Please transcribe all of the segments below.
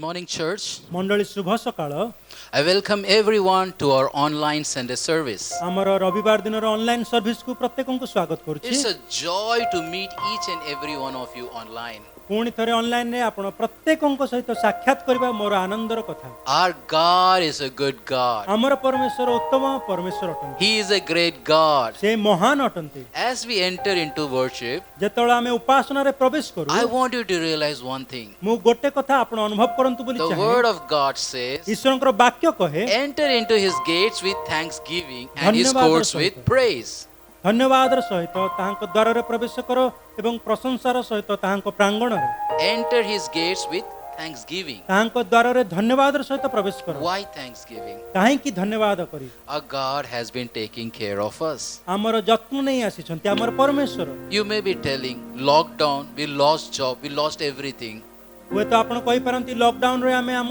morning, church. मंडली शुभ सकाळ I welcome everyone to our online Sunday service. आमर रविवार दिन ऑनलाइन सर्विस को प्रत्येकଙ୍କୁ स्वागत It's करूची a joy to meet each and every one of you online. पुणी थरे ऑनलाइन रे आपण प्रत्येकଙ୍କ सहित साक्षात करबा मोर आनंदर कथा Our God is a good God. आमर परमेश्वर उत्तम परमेश्वर अटंती He is a great God. से महान अटंती As we enter into worship, जेतळे आमे उपासना रे प्रवेश करू I want you to realize one thing. मु गोटे कथा आपण अनुभव करंतु बोली The चाहे word of God says, ईश्वरଙ୍କର वाक्य कहे enter into his gates with thanksgiving and his धन्यवाद courts सहित। with praise. धन्यवादर सहित ताहांक द्वार रे प्रवेश करो एवं प्रशंसार सहित ताहांक प्रांगण रे Enter his gates with thanksgiving. ताहांक द्वार रे धन्यवादर सहित प्रवेश करो Why thanksgiving? काहे की धन्यवाद करी Our God has been taking care of us. आमर जत्न नहीं आसीछंती आमर परमेश्वर You may be telling, lockdown, we lost job, we lost everything. हुए तो आपण कहि परंती लॉकडाउन रे आमे हम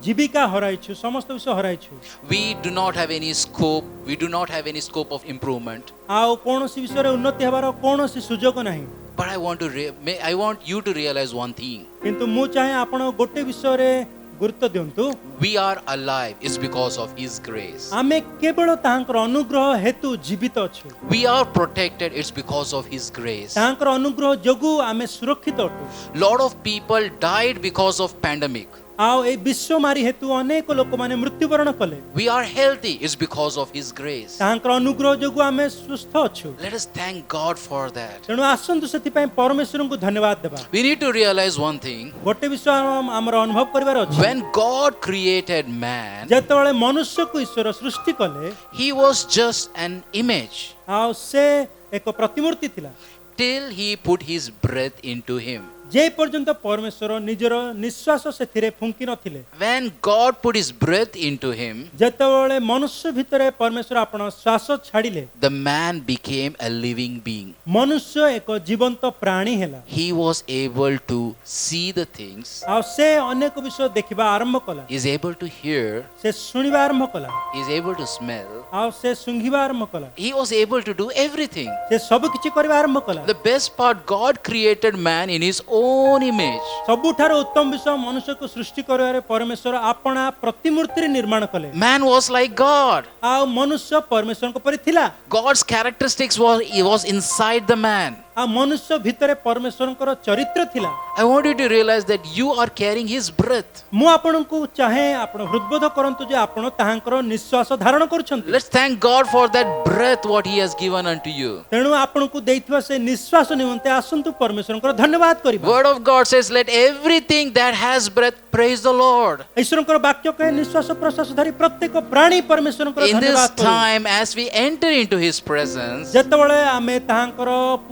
जीविका हराइछु समस्त विषय हराइछु We do not have any scope, we do not have any scope of improvement. आउ कोनोसी विषय रे उन्नति हेबार कोनोसी सुजोग नाही But I want you to realize one thing. किंतु मु चाहे आपण गोटे विषय रे गुरुत्व दियंतु We are alive, it's because of his grace. आमे केवल ताहांकर अनुग्रह हेतु जीवित अछु We are protected, it's because of his grace. ताहांकर अनुग्रह जोगु आमे सुरक्षित अटु Lot of people died because of pandemic. आउ ए विश्व मारी हेतु अनेक लोक माने मृत्युवरण कले We are healthy, it's because of his grace. ताहांकर अनुग्रह जोगु आमे सुस्थ अछु Let us thank God for that. तेणु आसंतु सेति पय परमेश्वरଙ୍କୁ धन्यवाद देबा We need to realize one thing. गोटे विषय हमर अनुभव करिवार अछि When God created man, जेतବେଳେ मनुष्य को ईश्वर सृष्टि कले he was just an image आउ से एक प्रतिमूर्ति थिला till he put his breath into him. जे पर्यंत परमेश्वर निजर निश्वास सेथिरे फुंकी नथिले When God put his breath into him, जेतବେଳେ मनुष्य भितरे परमेश्वर आपण श्वास छाडिले the man became a living being. मनुष्य एक जीवंत प्राणी हेला He was able to see the things, आउ से अनेक विषय देखिबा आरंभ कला is able to hear, से सुनिबा आरंभ कला is able to smell. आउ से सुंघिबा आरंभ कला He was able to do everything. से सब किछि करबा आरंभ कला The best part, God created man in his own image. सबुठार उत्तम विषय मनुष्य को सृष्टि करबारे परमेश्वर आपणा प्रतिमूर्ति रे निर्माण कले Man was like God. आउ मनुष्य परमेश्वर को परि थिला God's characteristics was inside the man. आ मनुष्य भितरे परमेश्वरଙ୍କର चरित्र थिला I want you to realize that you are carrying his breath. मु आपणଙ୍କୁ चाहे आपण हृदबोध करंतु जे आपण ताहांकर निश्वास धारण करूछंती Let's thank God for that breath what he has given unto you. तेणु आपणଙ୍କୁ देइथवा से निश्वास निमंते आसंतु परमेश्वरଙ୍କର धन्यवाद करिबा Word of God says, let everything that has breath praise the Lord. ईश्वरଙ୍କର वाक्य कहे निश्वास प्रश्वास धरि प्रत्येक प्राणी परमेश्वरଙ୍କର In this धन्यवाद करू time, as we enter into his presence, जेतबळे आमे ताहांकर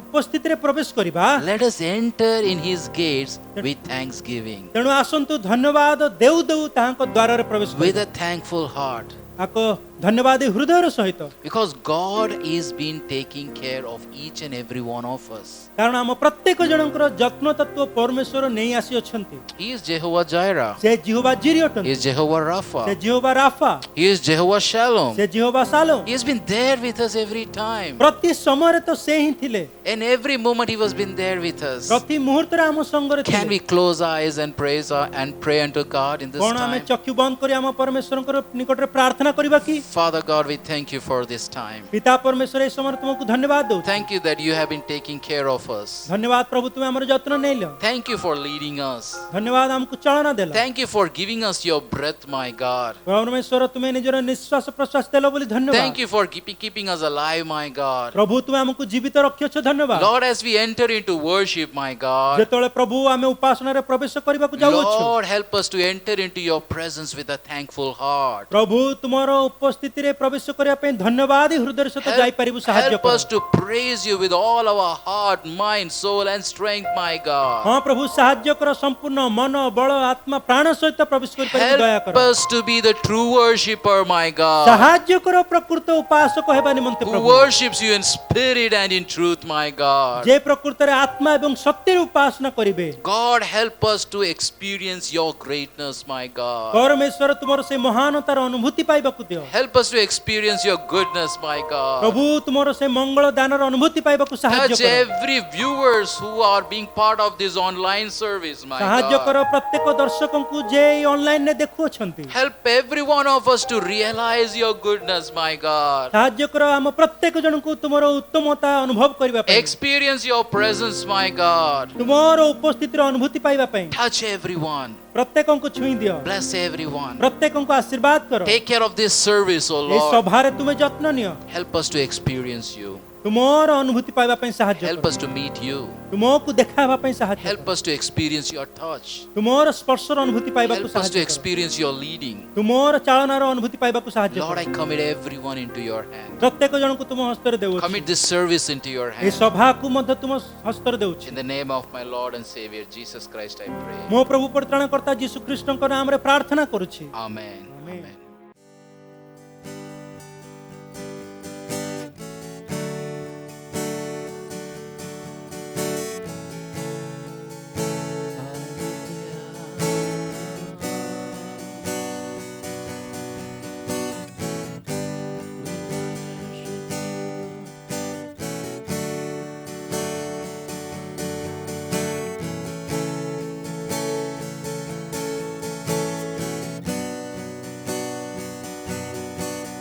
उपस्थिति रे प्रवेश करिबा let us enter in his gates with thanksgiving, तेणु आसंतु धन्यवाद देउ देउ ताहांक द्वार रे प्रवेश with करिबा a thankful heart. आको धन्यवाद हृदयर सहित Because God is been taking care of each and every one of us. कारण हम प्रत्येक जनकर जत्न तत्व परमेश्वर नै आसी अछंती He is Jehovah Jireh. से जिहोवा जिरि He अटंती is Jehovah से Rapha. Jehovah Rapha He is Jehovah Shalom. से Jehovah Shalom He has been there with us every time. प्रति समय रे तो से ही थिले In every moment he was been there with us. प्रति मुहूर्त रे हम संग रे Can we थिले close our eyes and praise and pray unto God in this कोन हमें time? चक्षु बंद करी हम परमेश्वरଙ୍କର निकट रे प्रार्थना करिबा की Father God, we thank you for this time. पिता परमेश्वर ए समय तुमको धन्यवाद दउ Thank you that you have been taking care of us. धन्यवाद प्रभु तुमे हमर जत्न नै लो Thank you for leading us. धन्यवाद हमको चालना देला Thank you for giving us your breath, my God. परमेश्वर तुमे निजर निश्वास प्रश्वास देलो बोली धन्यवाद Thank you for keeping us alive, my God. प्रभु तुमे हमको जीवित रखियो छ धन्यवाद Lord, as we enter into worship, my God, जेतळे प्रभु आमे उपासना रे प्रवेश करिबा को जाउ छु Lord, help us to enter into your presence with a thankful heart. प्रभु तुमरो उपस्थिति रे प्रवेश करिया पे धन्यवाद हृदय से तो जाई परिबु साहाय्य Help us to praise you with all our heart, mind, soul and strength, my God. हां प्रभु साहाय्य कर संपूर्ण मन बल आत्मा प्राण सहित प्रवेश करि परिबु दया Help कर us to be the true worshipper, my God, साहाय्य कर प्रकृत उपासक हेबा निमंते who Prabhu worships you in spirit and in truth, my God. जे प्रकृत रे आत्मा एवं सत्य रे उपासना करिवे God, help us to experience your greatness, my God. परमेश्वर तुमरो से महानतार अनुभूति पाइबा को दियो Help Help us to experience your goodness, my God. ପ୍ରଭୁ ତୁମର ସେ ମଙ୍ଗଳ ଦାନର ଅନୁଭୂତି ପାଇବାକୁ ସାହାଯ୍ୟ Touch କର every viewers who are being part of this online service, my ସାହାଯ୍ୟ କର God. ପ୍ରତ୍ୟେକ ଦର୍ଶକଙ୍କୁ ଯେ ଏଇ ଅନଲାଇନରେ ଦେଖୁଅଛନ୍ତି Help every one of us to realize your goodness, my God. ସାହାଯ୍ୟ କର ଆମ ପ୍ରତ୍ୟେକ ଜଣଙ୍କୁ ତୁମର ଉତ୍ତମତା ଅନୁଭବ କରିବା ପାଇଁ Experience your presence, my God. ତୁମର ଉପସ୍ଥିତିର ଅନୁଭୂତି ପାଇବା ପାଇଁ Touch everyone. ପ୍ରତ୍ୟେକଙ୍କୁ ଛୁଇଁ ଦିଅ Bless everyone. ପ୍ରତ୍ୟେକଙ୍କୁ ଆଶୀର୍ବାଦ କର Take care of this service, O এই Lord. ସଭାରେ ତୁମେ ଯତ୍ନ ନିଅ Help us to experience you. ତୁମର ଅନୁଭୂତି ପାଇବା ପାଇଁ ସାହାଯ୍ୟ Help କର us to meet you. ତୁମକୁ ଦେଖା ହେବା ପାଇଁ ସାହାଯ୍ୟ Help କର us to experience your touch. ତୁମର ସ୍ପର୍ଶର ଅନୁଭୂତି ପାଇବାକୁ Help us to ସାହାଯ୍ୟ କର experience your leading. ତୁମର ଚାଳନାର ଅନୁଭୂତି ପାଇବାକୁ ସାହାଯ୍ୟ Lord, କର I commit everyone into your hand. ପ୍ରତ୍ୟେକ ଜଣଙ୍କୁ ତୁମ ହସ୍ତରେ ଦେଉଅଛି Commit this service into your এই hand. ସଭାକୁ ମଧ୍ୟ ତୁମ ହସ୍ତରେ ଦେଉଛି In the name of my Lord and Savior Jesus Christ, I pray. ମୋ ପ୍ରଭୁ ପରିତ୍ରାଣକର୍ତ୍ତା ଯୀଶୁ ଖ୍ରୀଷ୍ଟଙ୍କ ନାମରେ ପ୍ରାର୍ଥନା କରୁଛି Amen. Amen. Amen.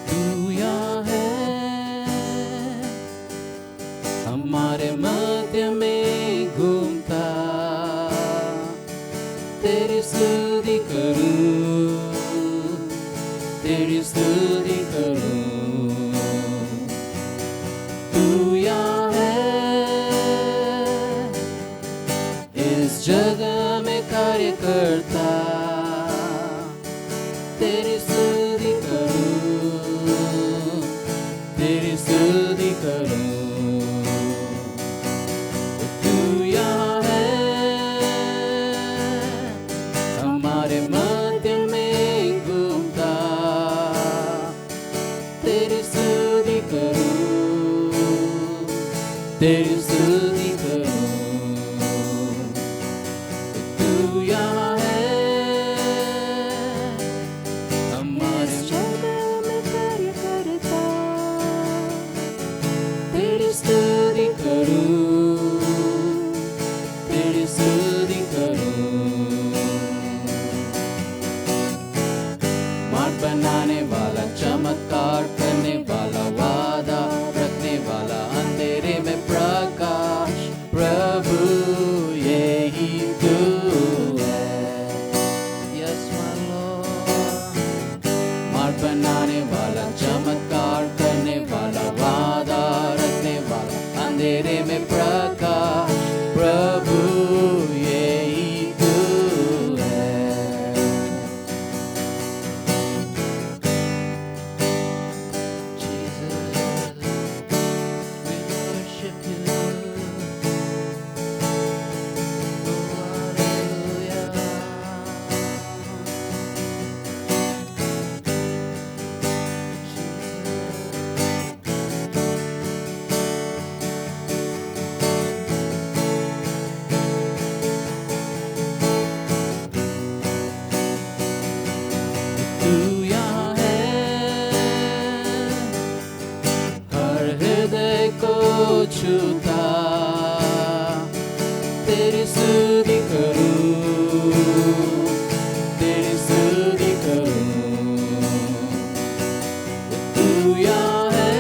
तू यहाँ है हमारे मध्य में घूमता तेरी स्तुति करूं तेरी स्तुति करूं तू यहाँ है इस जगह में कार्य करता तेरी स्तुति करूं तेरी स्तुति करूं तू यहाँ है हमारे मध्य में घूमता तेरी स्तुति करूं तेरी स्तुति करूं तू यहाँ है हमारे जगह में कार्य करता तेरी स्तुति करूं तेरी स्तुति करूं मार्ग बनाने वाला चमत्कार करने वाला वादा रखने वाला अंधेरे में प्रकाश प्रभु यही तू है यस माय लॉर्ड मार्ग बनाने वाला चमत्कार करने वाला वादा रखने वाला अंधेरे में प्रकाश प्रभु यही तू है तू यहाँ है हर हृदय को छूता तेरी स्तुति करूं तेरी स्तुति करूं तू यहाँ है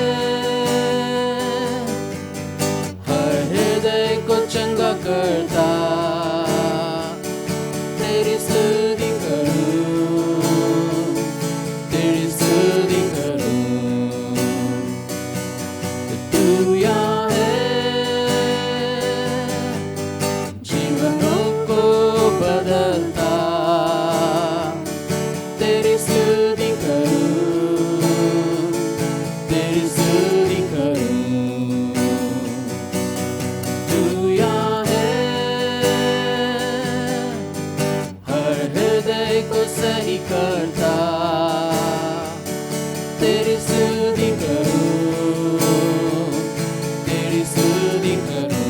हर हृदय को चंगा करता तेरी स्तुति करूं तेरी स्तुति करूं तू यहाँ है जीवनों को बदलता तेरी स्तुति करूं तेरी स्तुति करूं तू यहाँ है हर हृदय को सही करता तेरी स्तुति करूं तेरी स्तुति करूं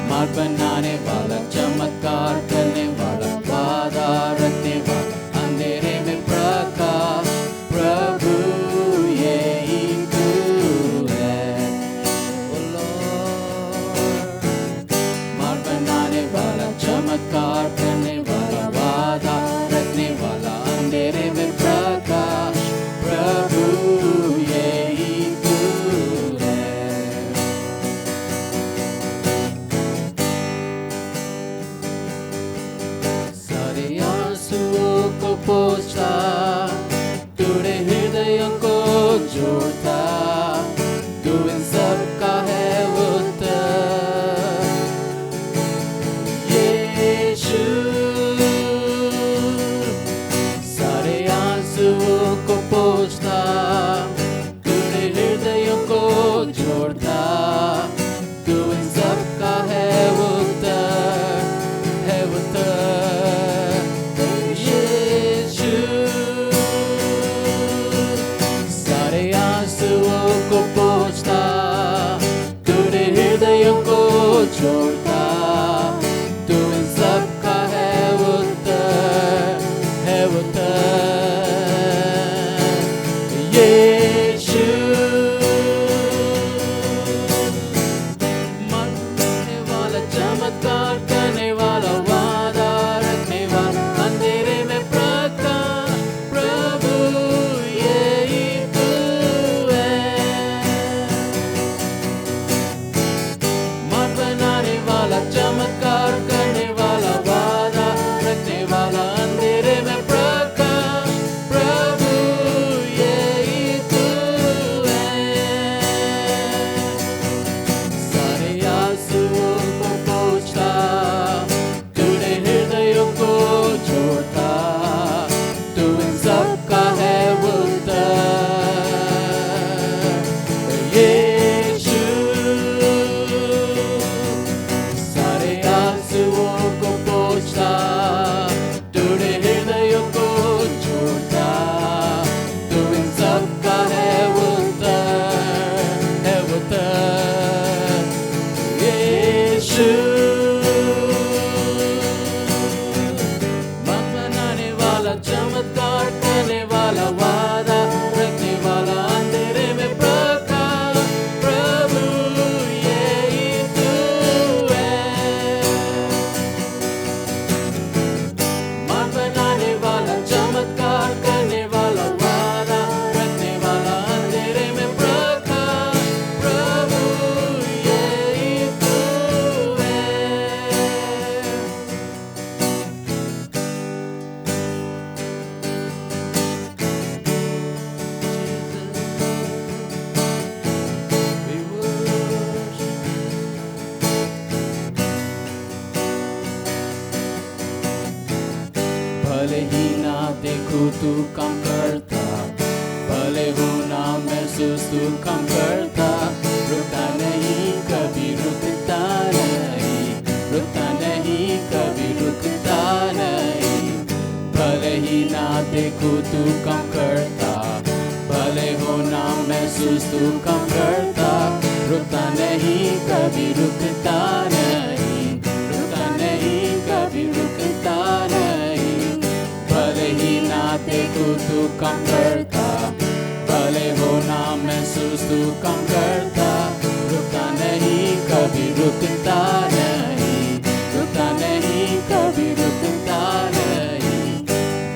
मार्ग बनाने वाला चमत्कार करने वाला वादा रखने वाला अंधेरे छोड़ता, तू इन सब का है उत्तर, है उत्तर। यीशु सारे आंसुओं को पोंछता, तूने हृदयों को छोड़ता, तू इन सब का है उत्तर, है उत्तर। यीशु मरने वाला, चमत्कार करने वाला, वादा रखने वाला, अंधेरे में प्रकाश, प्रभु यही तू है। मन बनाने वाला, चमत्कार करने वाला, वादा रखने वाला, अंधेरे में प्रकाश, प्रभु यही तू है। सारे आंसुओं को पोंछता, तूने हृदयों को छोड़ता, तू इन सब का है उत्तर। यीशु सारे आंसुओं को पोंछता, तूने हृदयों को छोड़ता, तू इन सब का है उत्तर, है उत्तर। यीशु मन बनाने वाला, चमत्कार करने वाला, वादा रखने वाला, अंधेरे में प्रकाश, प्रभु यही तू है। मन बनाने वाला, चमत्कार करने वाला, वादा रखने वाला, अंधेरे में प्रकाश, प्रभु यही तू है। We worship भले ही ना देखूं तू कम करता, भले हो ना महसूस तू कम करता, रुकता नहीं कभी, रुकता नहीं, रुकता नहीं कभी, रुकता नहीं। भले ही ना देखूं तू कम करता, भले हो ना महसूस तू कम करता, रुकता नहीं कभी, रुकता नहीं, रुकता नहीं कभी, रुकता नहीं। भले ही ना देखूं तू कम करता, भले हो ना महसूस तू कम करता, रुकता नहीं कभी, रुकता नहीं, रुकता नहीं कभी, रुकता नहीं।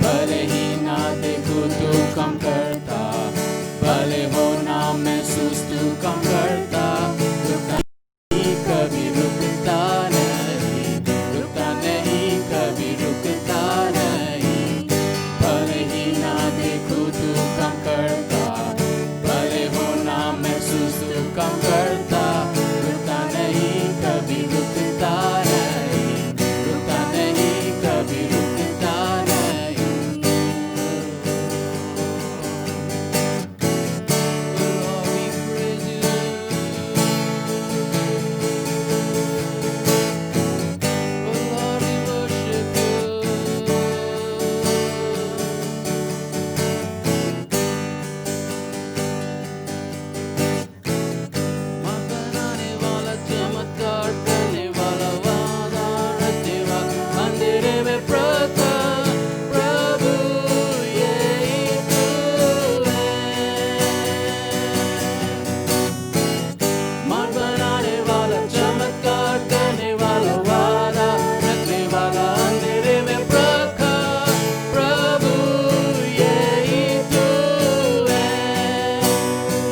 भले ही ना देखूं तू कम करता, भले हो ना महसूस तू कम करता, रुकता नहीं कभी, रुकता नहीं, रुकता नहीं कभी, रुकता नहीं। भले ही ना देखूं तू कम करता, भले हो ना महसूस तू कम करता, रुकता नहीं कभी, रुकता नहीं, रुकता नहीं कभी, रुकता नहीं। Lord, we praise you. Oh Lord, we worship you. मन बनाने वाला, चमत्कार करने वाला, वादा रखने वाला, अंधेरे में प्रकाश, प्रभु यही तू है। मन बनाने वाला, चमत्कार करने वाला, वादा रखने वाला, अंधेरे में प्रकाश, प्रभु यही तू है।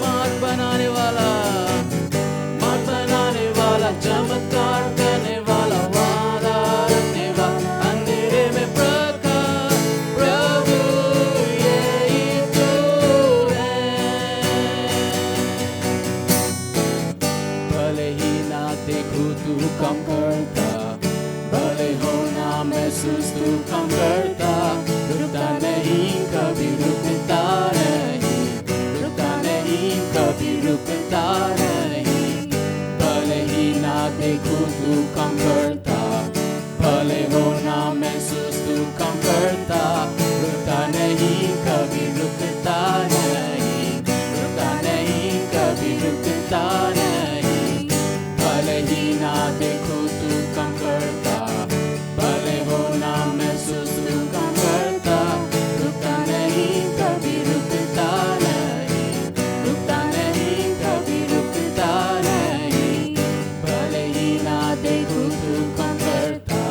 मन बनाने वाला, मन बनाने वाला, चमत्कार करने वाला, वादा रखने वाला, अंधेरे में प्रकाश, प्रभु यही तू है। भले ही ना देखूं तू कम करता, भले हो ना महसूस तू कम करता, रुकता नहीं कभी, रुकता नहीं, रुकता नहीं कभी, रुकता नहीं। देखूं तू कम करता, भले हो ना महसूस तू कम करता, रुकता नहीं कभी रुकता नहीं, रुकता नहीं कभी रुकता नहीं, भले ही ना देखूं तू कम करता, भले हो ना महसूस तू कम करता, रुकता नहीं कभी रुकता नहीं, रुकता नहीं कभी रुकता नहीं, भले ही ना देखूं तू कम करता,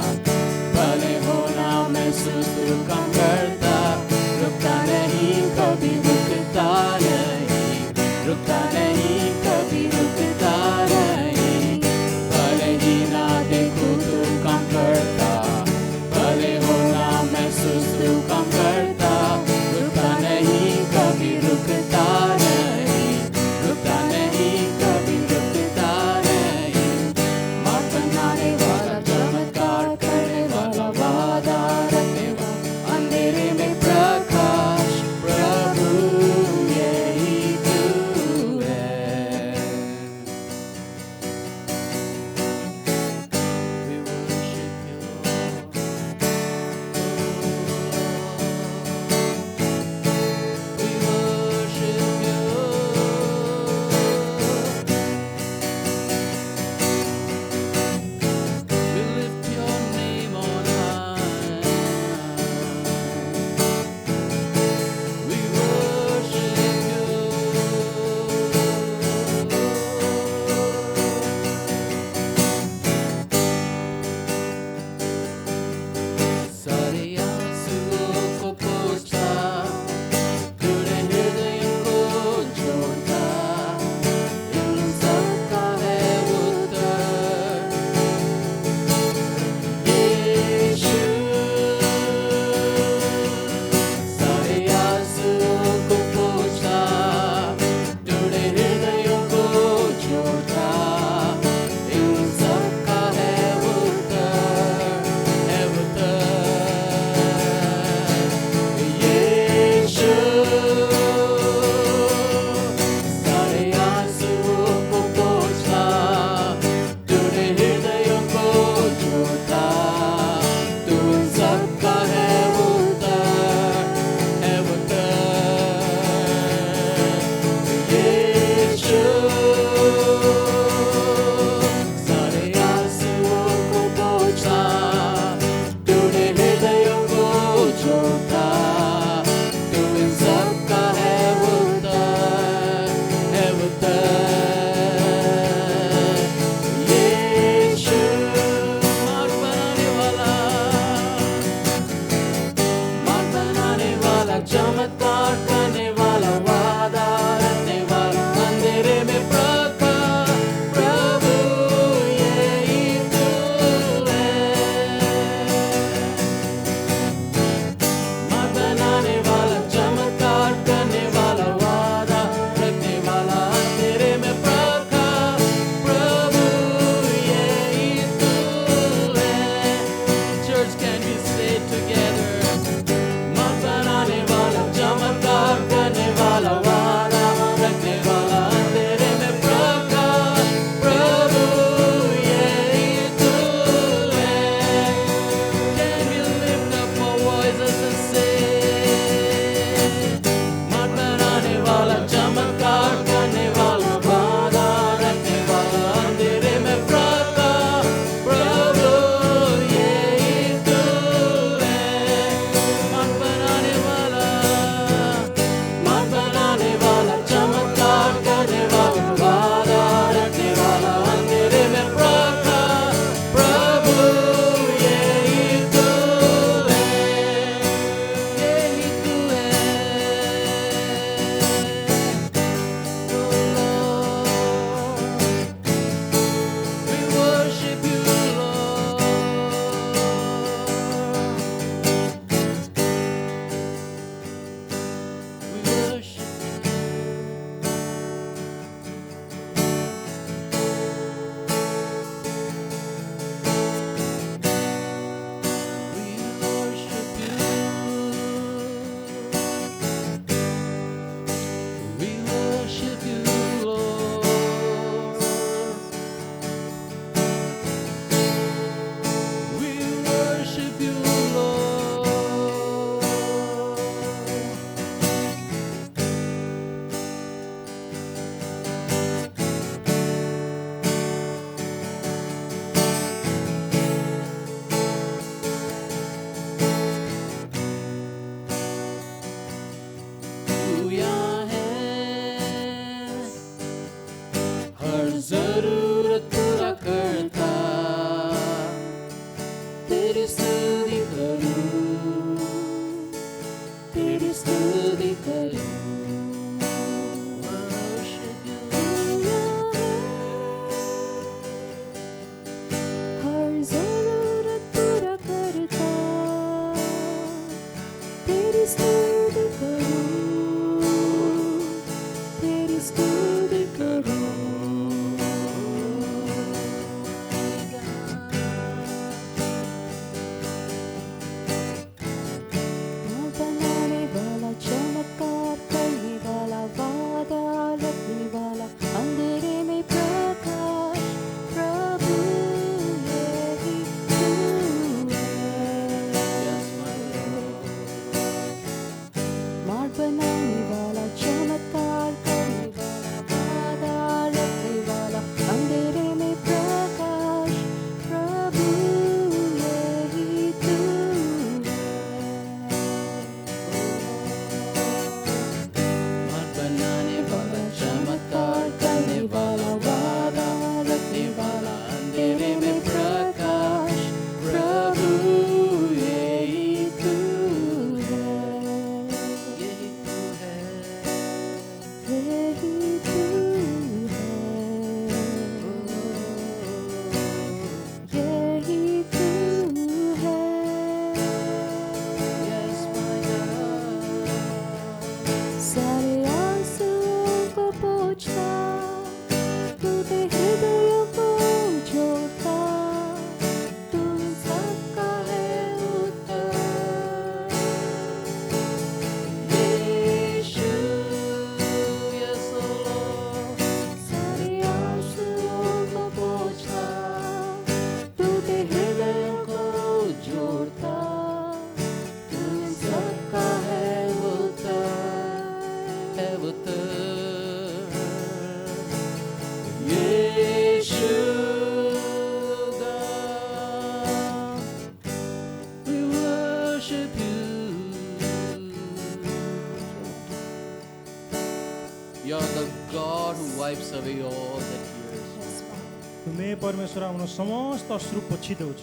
ତୁମେ ପରମେଶ୍ୱର ଆମର ସମସ୍ତ ଅଶ୍ରୁ ପୋଛି ଦେଉଛ।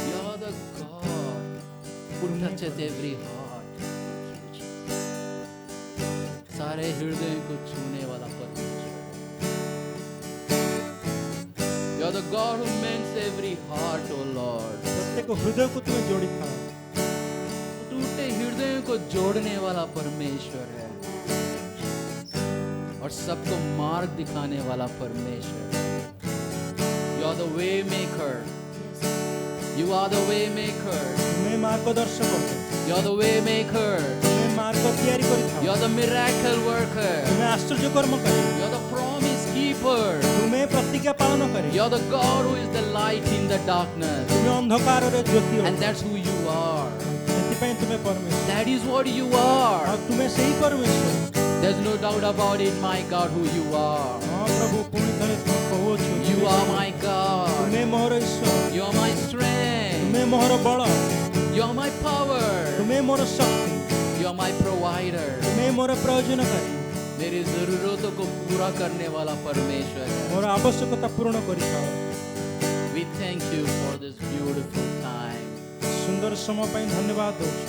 You're the God who touches every heart. सारे हृदय को छूने वाला परमेश्वर। You're the God who mends every heart, O Lord. ପ୍ରତ୍ୟେକ ହୃଦୟକୁ ତୁମେ ଯୋଡ଼ିଥାଅ। टूटे हृदय को जोड़ने वाला परमेश्वर है और सबको मार्ग दिखाने वाला परमेश्वर। You are the way maker. You are the way maker. ତୁମେ ମାର୍ଗଦର୍ଶକ, You are the way maker. ତୁମେ ମାର୍ଗ ତିଆରି କରିଥାଅ। You are the miracle worker. ତୁମେ ଆଶ୍ଚର୍ଯ୍ୟ କର୍ମକାରୀ, You are the promise keeper. ତୁମେ ପ୍ରତିଜ୍ଞା ପାଳନକାରୀ, You are the God who is the light in the darkness. ତୁମେ ଅନ୍ଧକାରରେ ଜ୍ୟୋତି And ଅଟ। that's who you are. ସେଥିପାଇଁ ତୁମେ ପରମେଶ୍ୱର। That is what you are. ଆଉ ତୁମେ ସେହି ପରମେଶ୍ୱର। There's no doubt about it, my God, who you are. ହଁ ପ୍ରଭୁ, ପୁଣି ଥରେ ତୁମେ କହୁଅଛୁ, You are my God. ତୁମେ ମୋହର ଈଶ୍ୱର, You are my strength. ତୁମେ ମୋହର ବଳ, You are my power. ତୁମେ ମୋର ଶକ୍ତି, You are my provider. ତୁମେ ମୋର ପ୍ରୟୋଜନକାରୀ, मेरी जरूरतों को पूरा करने वाला परमेश्वर है। ମୋର ଆବଶ୍ୟକତା ପୂରଣ କରିଥାଅ। We thank you for this beautiful time. ସୁନ୍ଦର ସମୟ ପାଇଁ ଧନ୍ୟବାଦ ଦେଉଛୁ।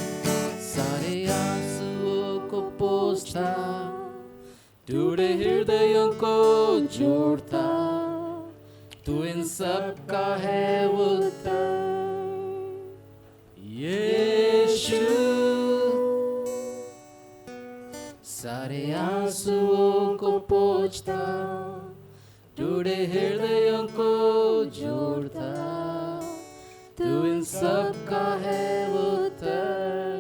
सारे आंसुओं को पोंछता, टूटे हृदयों को जोड़ता, तू इन सब का है उत्तर। यीशु सारे आंसुओं को पोंछता, टूटे हृदयों को जोड़ता, तू इन सब का है उत्तर,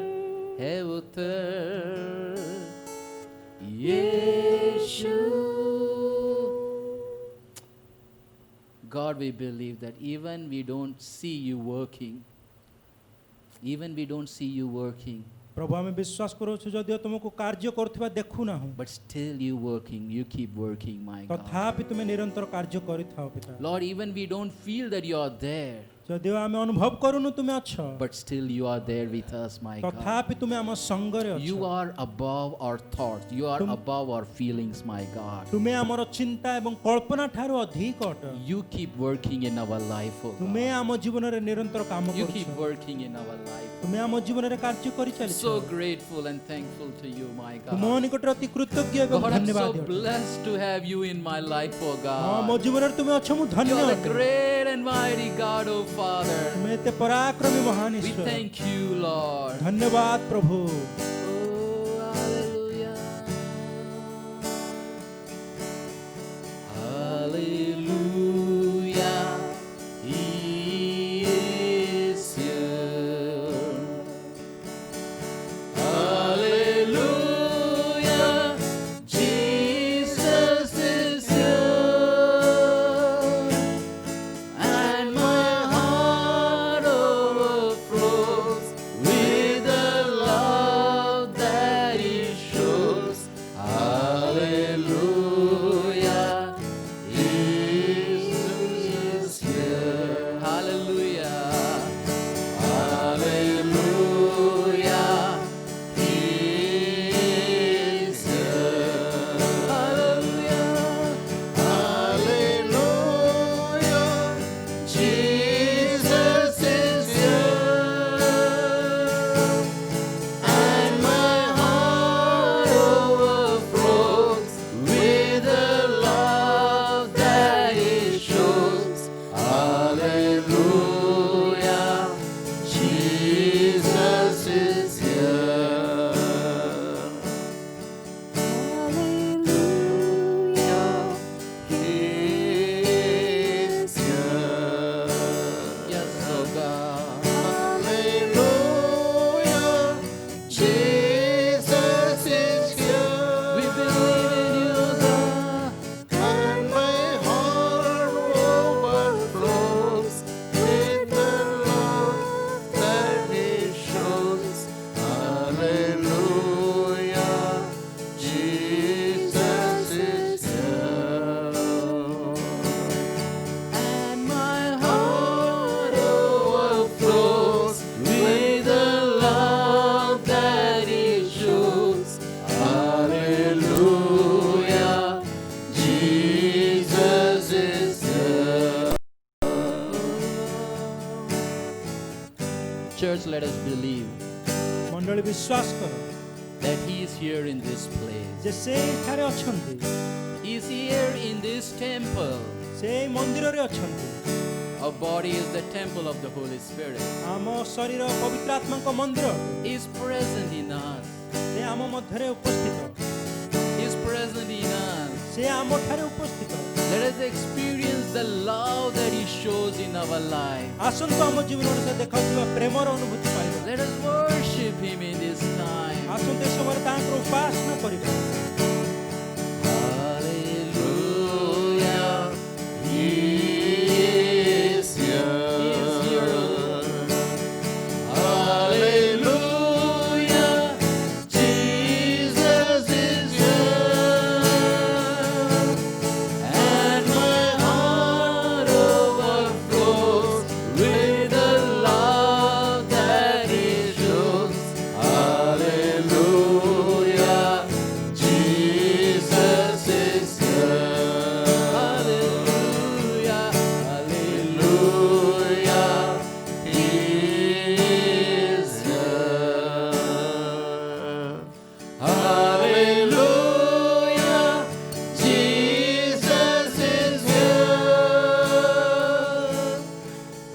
यीशु। God, we believe that even we don't see you working, ପ୍ରଭୁ ଆମେ ବିଶ୍ୱାସ କରୁଛୁ ଯଦିଓ ତୁମକୁ କାର୍ଯ୍ୟ କରୁଥିବା ଦେଖୁନାହୁଁ, but still you working, you keep working, my God. ତଥାପି ତୁମେ ନିରନ୍ତର କାର୍ଯ୍ୟ କରିଥାଅ ପିତା। Lord, even we don't feel that you are there, ଯଦିଓ ଆମେ ଅନୁଭବ କରୁନୁ ତୁମେ ଅଛ, but still you are there with us, my God. ତଥାପି ତୁମେ ଆମ ସଙ୍ଗରେ ଅଛ। You are above our thoughts, you are above our feelings, my God. ତୁମେ ଆମର ଚିନ୍ତା ଏବଂ କଳ୍ପନା ଠାରୁ ଅଧିକ ଅଟ। You keep working in our life, oh ତୁମେ God. ଆମ ଜୀବନରେ ନିରନ୍ତର କାମ You କରୁଛ। keep working in our life. ତୁମେ ଆମ ଜୀବନରେ କାର୍ଯ୍ୟ କରିଚାଲିଛ। So grateful and thankful to you, my ତୁମ God. ନିକଟରେ ଅତି କୃତଜ୍ଞ ଏବଂ God, I'm ଧନ୍ୟବାଦ so ଦିଅ। blessed to have you in my life, oh ହଁ, ମୋ God. ଜୀବନରେ ତୁମେ ଅଛ, ମୁଁ ଧନ୍ୟ You are the ଅଟେ। great and mighty God, oh Father. ତୁମେ ଏତେ ପରାକ୍ରମୀ ମହାନ We ଈଶ୍ୱର। thank you, Lord. ଧନ୍ୟବାଦ ପ୍ରଭୁ। Oh, hallelujah. Hallelujah. He is here. Hallelujah. Jesus is here. And my heart overflows with the love that He shows. Hallelujah. Jesus is here. Hallelujah. Hallelujah. He is here. Hallelujah. Hallelujah. Jesus is here. And my heart overflows with the love that He shows. Hallelujah. Jesus is here. Hallelujah. He is here. Yes, oh God. Hallelujah. Jesus is here. We believe in you, God. And my heart overflows Church, let us believe ମଣ୍ଡଳୀ ବିଶ୍ୱାସ କର that He is here in this place. ଯେ ସେ ଏଠାରେ ଅଛନ୍ତି, He is here in this temple. ସେ ଏହି ମନ୍ଦିରରେ ଅଛନ୍ତି। Our body is the temple of the Holy Spirit. ଆମ ଶରୀର ପବିତ୍ର ଆତ୍ମାଙ୍କ ମନ୍ଦିର, He is present in us. ସେ ଆମ ମଧ୍ୟରେ ଉପସ୍ଥିତ, He is present in us. ସେ ଆମଠାରେ ଉପସ୍ଥିତ। Let us experience the love that He shows in our life. ଆସନ୍ତୁ ଆମ ଜୀବନରେ ସେ ଦେଖାଉଥିବା ପ୍ରେମର ଅନୁଭୂତି ପାଇବା। Let us worship Him in this time. ଆସନ୍ତୁ ଏ ସମୟରେ ତାଙ୍କର ଉପାସନା କରିବା। Hallelujah. He is here. He is here. Hallelujah. Jesus is here. And my heart overflows with the love that He shows. Hallelujah. Jesus is here. Hallelujah. Hallelujah. He is here. Hallelujah. Jesus is here.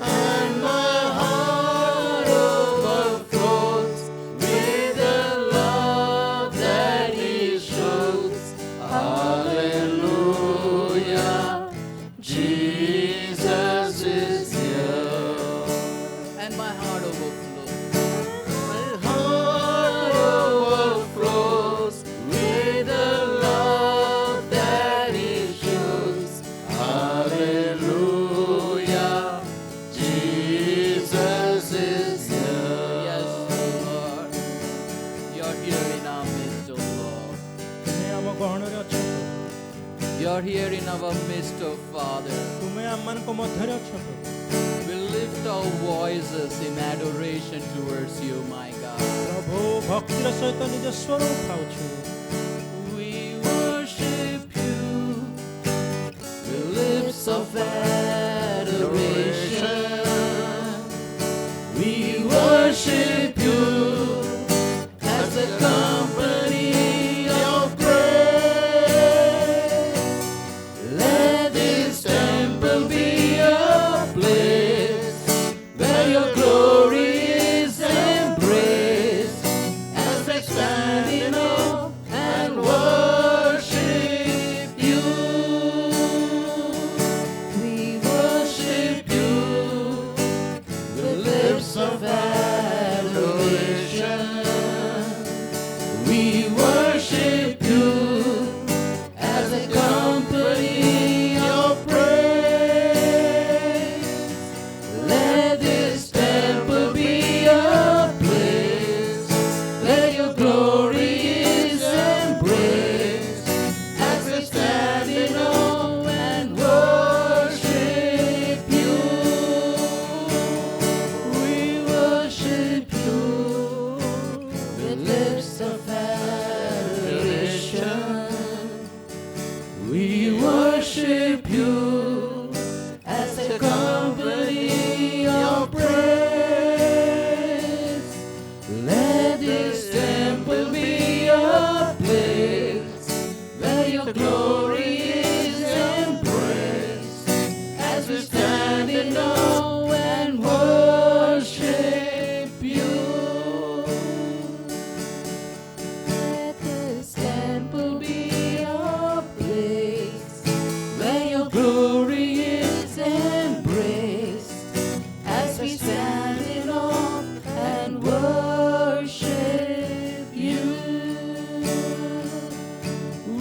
And my heart overflows with the love that He shows. Hallelujah. Jesus is here. And my heart overflows. My heart overflows with the love that He shows. Hallelujah. Jesus is here. Yes, Lord. You're here in our midst, O Lord. ତୁମେ ଆମ ଗହଣରେ ଅଛ, You're here in our midst, O Father. ତୁମେ ଆମମାନଙ୍କ ମଧ୍ୟରେ ଅଛ। We lift our voices in adoration towards you, my God. ପ୍ରଭୁ ଭକ୍ତିର ସହିତ ନିଜ ସ୍ୱର ଉଠାଉଛୁ। We worship you with lips of adoration. We worship you as the company of praise. Let this temple be a place where your glory is embraced as we stand in awe and worship you. We worship you with lips of adoration. We worship you as a company of praise. Let this temple be a place where your glory is embraced as we stand in awe and worship you. We worship you with lips of adoration. We worship you as a company of praise. Let this temple be a place where your glory is embraced as we stand in awe and worship you. Let this temple be a place where your glory is embraced as we stand in awe and worship you.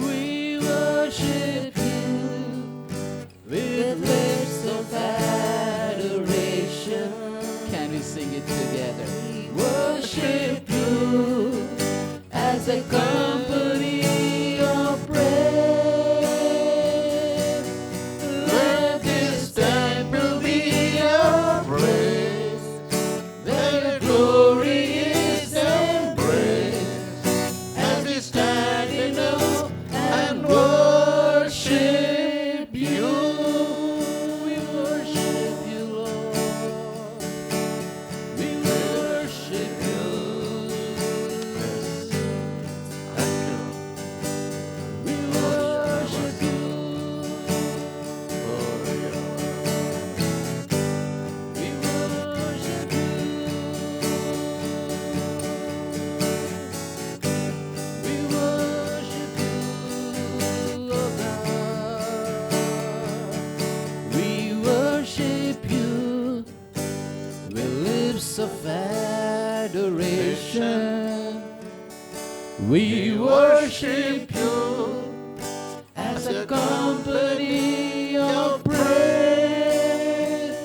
We worship you with lips of adoration. Can we sing it together? We worship you as a company of praise. Let this temple be a place where your glory is embraced as we stand in awe and worship you. We worship you, Lord. We worship of adoration. We worship you as a company of praise.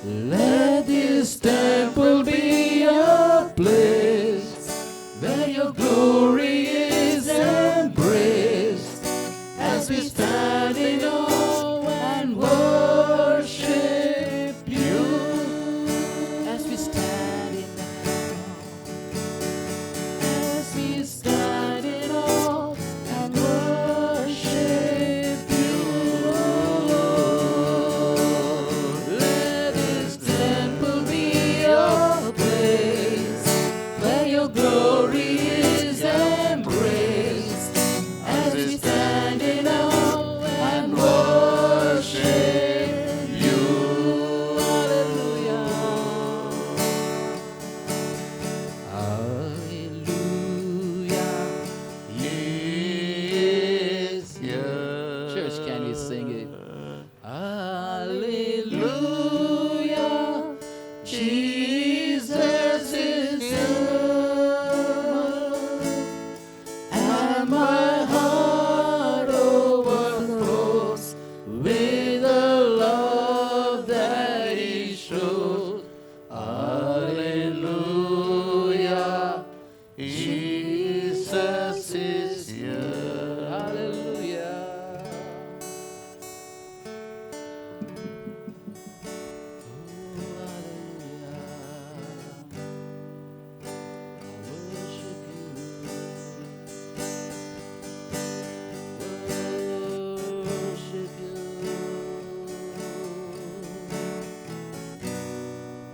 Let this temple be a place where your glory is embraced, as we stand in awe and worship you. As we stand in as we stand in awe and worship you. Let this temple be a place where your glory is embraced, as we stand in awe and worship you. Hallelujah. Hallelujah. Yes, yes. Church, can we sing it? Hallelujah. Jesus is Lord, and my heart overflows with the love that He shows. Hallelujah. Jesus is here. Hallelujah.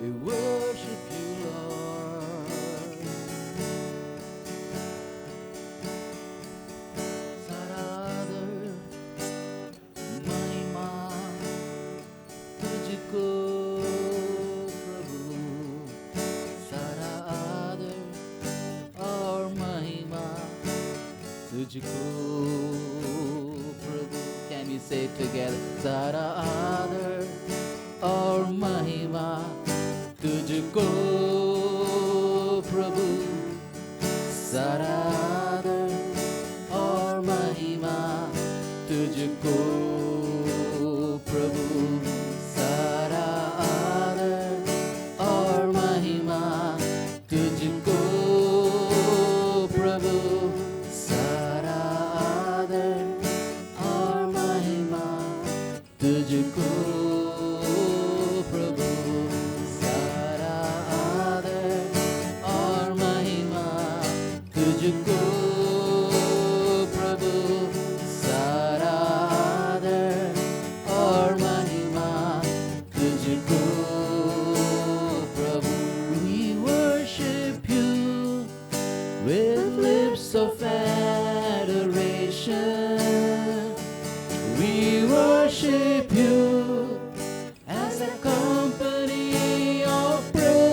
We worship you, Lord. Saradar महिमा तुझको प्रभु, सारा आदर और महिमा तुझको प्रभु. Can we say it together? सारा आदर और महिमा तुझको प्रभु, सारा आदर और महिमा तुझको प्रभु, सारा आदर और महिमा तुझको प्रभु, सारा आदर और महिमा तुझको प्रभु, सारा आदर और महिमा तुझको प्रभु, सारा आदर और महिमा तुझको प्रभु. We worship you with lips of adoration. We worship you as a company of praise.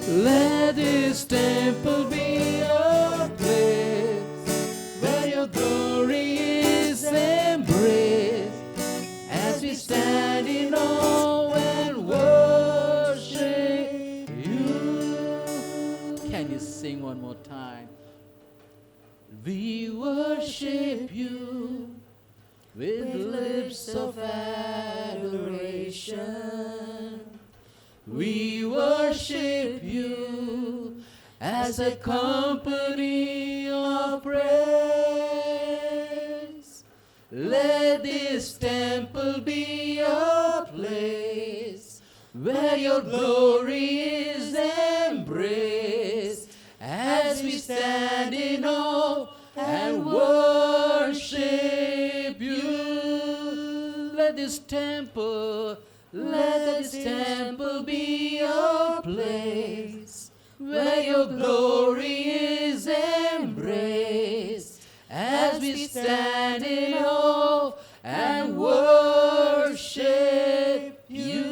Let this temple be a place where your glory is embraced, as we stand in awe and worship you. Can you sing one more time? We worship you with lips of adoration. We worship you as a company of praise. Let this temple be a place where your glory is embraced, as we stand in awe and worship you. Let this temple be a place where your glory is embraced, as we stand in awe and worship you.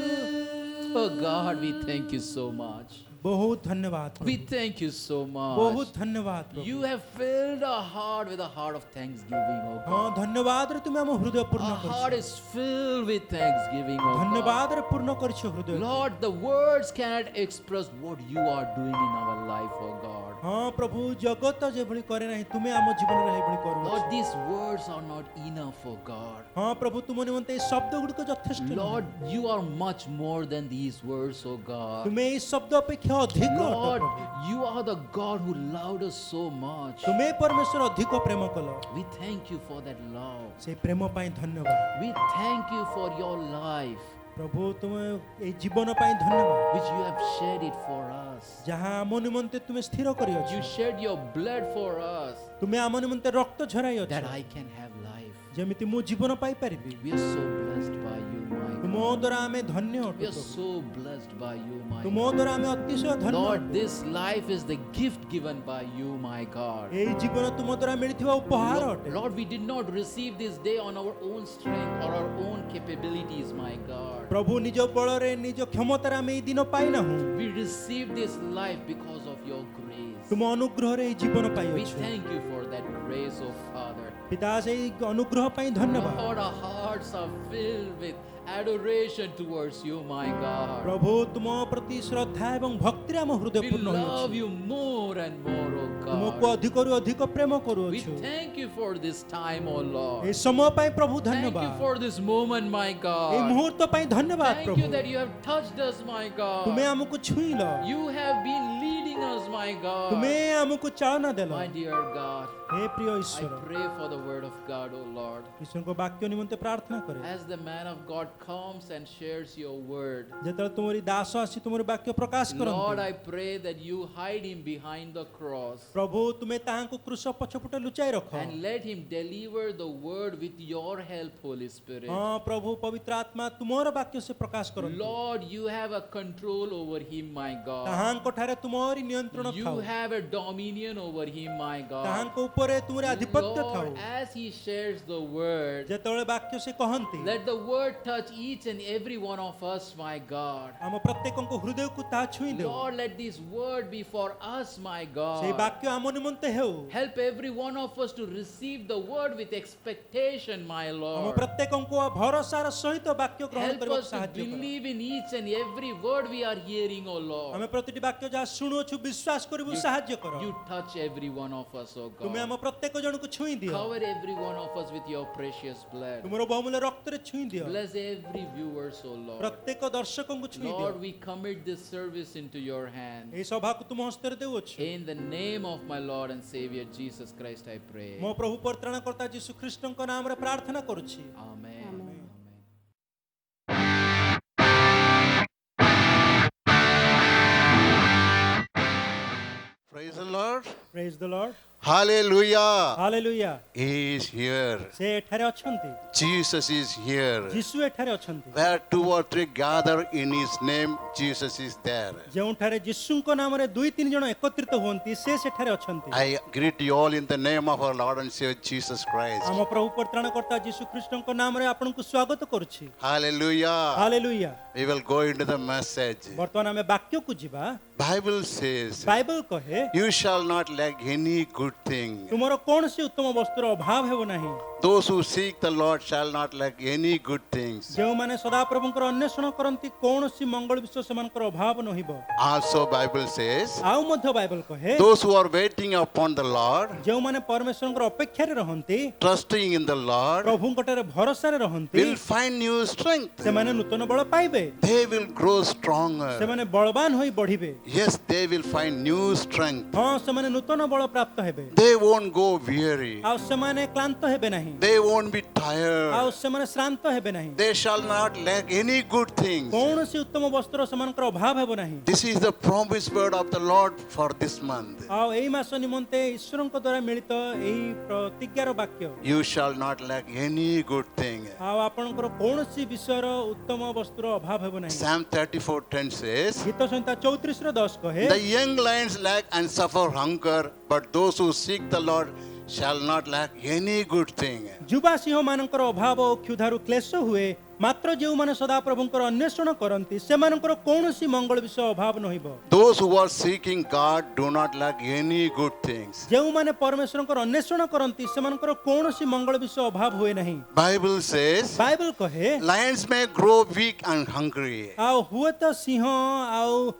Oh God, we thank you so much. बहुत धन्यवाद We Prabhu. thank you so much. बहुत धन्यवाद प्रभु। You have filled our heart with a heart of thanksgiving, oh God. हाँ धन्यवाद रे तुमे हम हृदय पूर्ण Our heart करछ। is filled with thanksgiving, oh God. धन्यवाद रे पूर्ण करछ हृदय। Lord, the words cannot express what you are doing in our life, oh God. हाँ प्रभु जगत जे भली करे नाही तुमे हम जीवन रे भली करू। Lord, these words are not enough, oh God. हाँ प्रभु तुम निमंते शब्द गुड को यथेष्ट Lord, you are much more than these words, oh God. तुमे इस शब्द अपेक्षा अधिक Lord, Prabhu. you are the God who loved us so much. तुमे परमेश्वर अधिक प्रेम कल। We thank you for that love. से प्रेम पाई धन्यवाद। We thank you for your life, प्रभु तुमे ए जीवन पाई धन्यवाद। which you have shed it for us. जहाँ आम निमंते तुमे स्थिर करियो You shed your blood for us तुमे आम निमंते रक्त झराइयो that I can have life. जेमिति मु जीवन पाई परिबी। We are so blessed by you, my तुमो God. द्वारा आमे धन्य We अटु are so blessed by you, my तुमो God. द्वारा आमे अतिशय धन्य Lord, अटु। this life is the gift given by you, my God. ए जीवन तुमो द्वारा मिलिथिबा उपहार अटे। Lord, we did not receive this day on our own strength or our own capabilities, my God. प्रभु निज बଳରେ निज क्षमतारे आमे ए दिन पाई नाहु। We received this life because of your grace. तुम अनुग्रह रे ए जीवन पाई We अछु। thank you for that grace, oh Father. पिता से ए अनुग्रह पाई धन्यवाद। Lord, our hearts are filled with adoration towards you, my God. प्रभु तुम प्रति श्रद्धा एवं भक्ति आम हृदय We पूर्ण love होइछि। you more and more, oh तुमको God. अधिकरु अधिक प्रेम करू We अछु। thank you for this time, oh Lord. ए समय पाई प्रभु Thank you धन्यवाद। for this moment, my A God. मुहूर्त पाई धन्यवाद Thank you Prabhu. that you have touched us, my तुमे God. हमको छुइलो। You have been leading us, my तुमे God. हमको चालना देलो। My dear God, हे प्रिय I Ishwar, pray for the word of God, oh Lord. ईश्वर को वाक्य निमंते प्रार्थना करे। As the man of God comes and shares your word, जेतले तुमरी दास आसी तुमरी वाक्य प्रकाश Lord, करंती। I pray that you hide him behind the cross प्रभु तुमे ताहांको क्रूस पछपटे लुचाई रखो। and let him deliver the word with your help, Holy Spirit. हाँ प्रभु पवित्र आत्मा तुमर वाक्य से प्रकाश करंती। Lord, you have a control over him, my God. ताहांको ठारे तुमरी नियंत्रण You थाउ। have a dominion over him, my God. ताहांको ऊपरे तुमरे आधिपत्य थाउ। Lord, as he shares the word, जेतले वाक्य से कहंती। let the word touch each and every one of us, my God. हम प्रत्येकको हृदय को ता छुई देउ। Lord, let this word be for us, my सेई God. वाक्य आम निमंते हेउ। Help every one of us to receive the word with expectation, my हम Lord. प्रत्येकको भरोसार सहित वाक्य ग्रहण Help करबा us to सहाय्य कर। believe in each and every word we are hearing, O Lord. हमें प्रतिटी वाक्य जा सुनुछु विश्वास करबु सहाय्य कर। You touch every one of us, O तुमे हम God. प्रत्येक जन को छुई दियो। Cover every one of us with your precious blood. तुमरो बहुमूल्य रक्त रे छुई दियो। Bless every viewer, O Lord. प्रत्येक दर्शकों को छुई Lord, दियो। we commit this service into your hand. ए सभा को तुम हस्ते रे देउछु। In the name of my Lord and Savior Jesus Christ, I pray. मो प्रभु परित्राणकर्ता यीशु ख्रीष्टଙ୍କ नाम रे प्रार्थना करूछि। Amen. Amen. Praise the Lord. Praise the Lord. Hallelujah. Hallelujah. He is here. से एठारे अछंती। Jesus is here. यीशु एठारे अछंती। Where two or three gather in his name, Jesus is there. ଯେଉଁଠାରେ ଯୀଶୁଙ୍କ ନାମରେ ଦୁଇ ତିନି ଜଣ ଏକତ୍ରିତ ହୁଅନ୍ତି ସେ ସେଠାରେ ଅଛନ୍ତି। I greet you all in the name of our Lord and Savior Jesus Christ. ଆମ ପ୍ରଭୁ ପରିତ୍ରାଣକର୍ତ୍ତା ଯୀଶୁ ଖ୍ରୀଷ୍ଟଙ୍କ ନାମରେ ଆପଣଙ୍କୁ ସ୍ୱାଗତ କରୁଛି। Hallelujah. Hallelujah. We will go into the message. ବର୍ତ୍ତମାନ ଆମେ ବାକ୍ୟକୁ ଯିବା। Bible says, ବାଇବଲ କହେ you shall not lack any good thing. ତୁମର କୌଣସି ଉତ୍ତମ ବସ୍ତୁର ଅଭାବ ହେବ ନାହିଁ। Those who seek the Lord shall not lack any good things. ଯେଉଁମାନେ ସଦାପ୍ରଭୁଙ୍କର ଅନ୍ୱେଷଣ କରନ୍ତି କୌଣସି ମଙ୍ଗଳ ବିଷୟ ସେମାନଙ୍କର ଅଭାବ ନହିବ। Also Bible says, ଆଉ ମଧ୍ୟ ବାଇବଲ କହେ those who are waiting upon the Lord, ଯେଉଁମାନେ ପରମେଶ୍ୱରଙ୍କର ଅପେକ୍ଷାରେ ରହନ୍ତି trusting in the Lord, ପ୍ରଭୁଙ୍କଠାରେ ଭରସାରେ ରହନ୍ତି will find new strength. ସେମାନେ ନୂତନ ବଳ ପାଇବେ। They will grow stronger. ସେମାନେ ବଳବାନ ହୋଇ ବଢିବେ। Yes, they will find new strength. ହଁ ସେମାନେ ନୂତନ ବଳ ପ୍ରାପ୍ତ ହେବେ। They won't go weary. ଆଉ ସେମାନେ କ୍ଳାନ୍ତ ହେବେ ନାହିଁ। They won't be ଆଉ tired. ସେମାନେ ଶ୍ରାନ୍ତ ହେବେ ନାହିଁ। They shall not lack any good things. କୌଣସି ଉତ୍ତମ ବସ୍ତୁର ସେମାନଙ୍କର ଅଭାବ ହେବ ନାହିଁ। This is the promised word of the Lord for this month. ଆଉ ଏଇ ମାସ ନିମନ୍ତେ ଈଶ୍ୱରଙ୍କ ଦ୍ୱାରା ମିଳିତ ଏହି ପ୍ରତିଜ୍ଞାର ବାକ୍ୟ। You shall not lack any good thing. ଆଉ ଆପଣଙ୍କର କୌଣସି ବିଷୟର ଉତ୍ତମ ବସ୍ତୁର ଅଭାବ ହେବ ନାହିଁ। Psalm 34:10 says, ଗୀତ ସଂହିତା 34:10 କହେ the young lions lack and suffer hunger, but those who seek the Lord shall not lack any good thing. ଯୁବା ସିଂହ ମାନଙ୍କର ଅଭାବ ଓ କ୍ଷୁଧାରୁ କ୍ଲେଶ ହୁଏ, ମାତ୍ର ଯେଉଁମାନେ ସଦା ପ୍ରଭୁଙ୍କର ଅନ୍ୱେଷଣ କରନ୍ତି ସେମାନଙ୍କର କୌଣସି ମଙ୍ଗଳ ବିଷୟ ଅଭାବ ନହିବ। Those who are seeking God do not lack any good things. ଯେଉଁମାନେ ପରମେଶ୍ୱରଙ୍କର ଅନ୍ୱେଷଣ କରନ୍ତି ସେମାନଙ୍କର କୌଣସି ମଙ୍ଗଳ ବିଷୟ ଅଭାବ ହୁଏ ନାହିଁ। Bible says, ବାଇବଲ କହେ lions may grow weak and hungry, ଆଉ ହୁଏତ ସିଂହ ଆଉ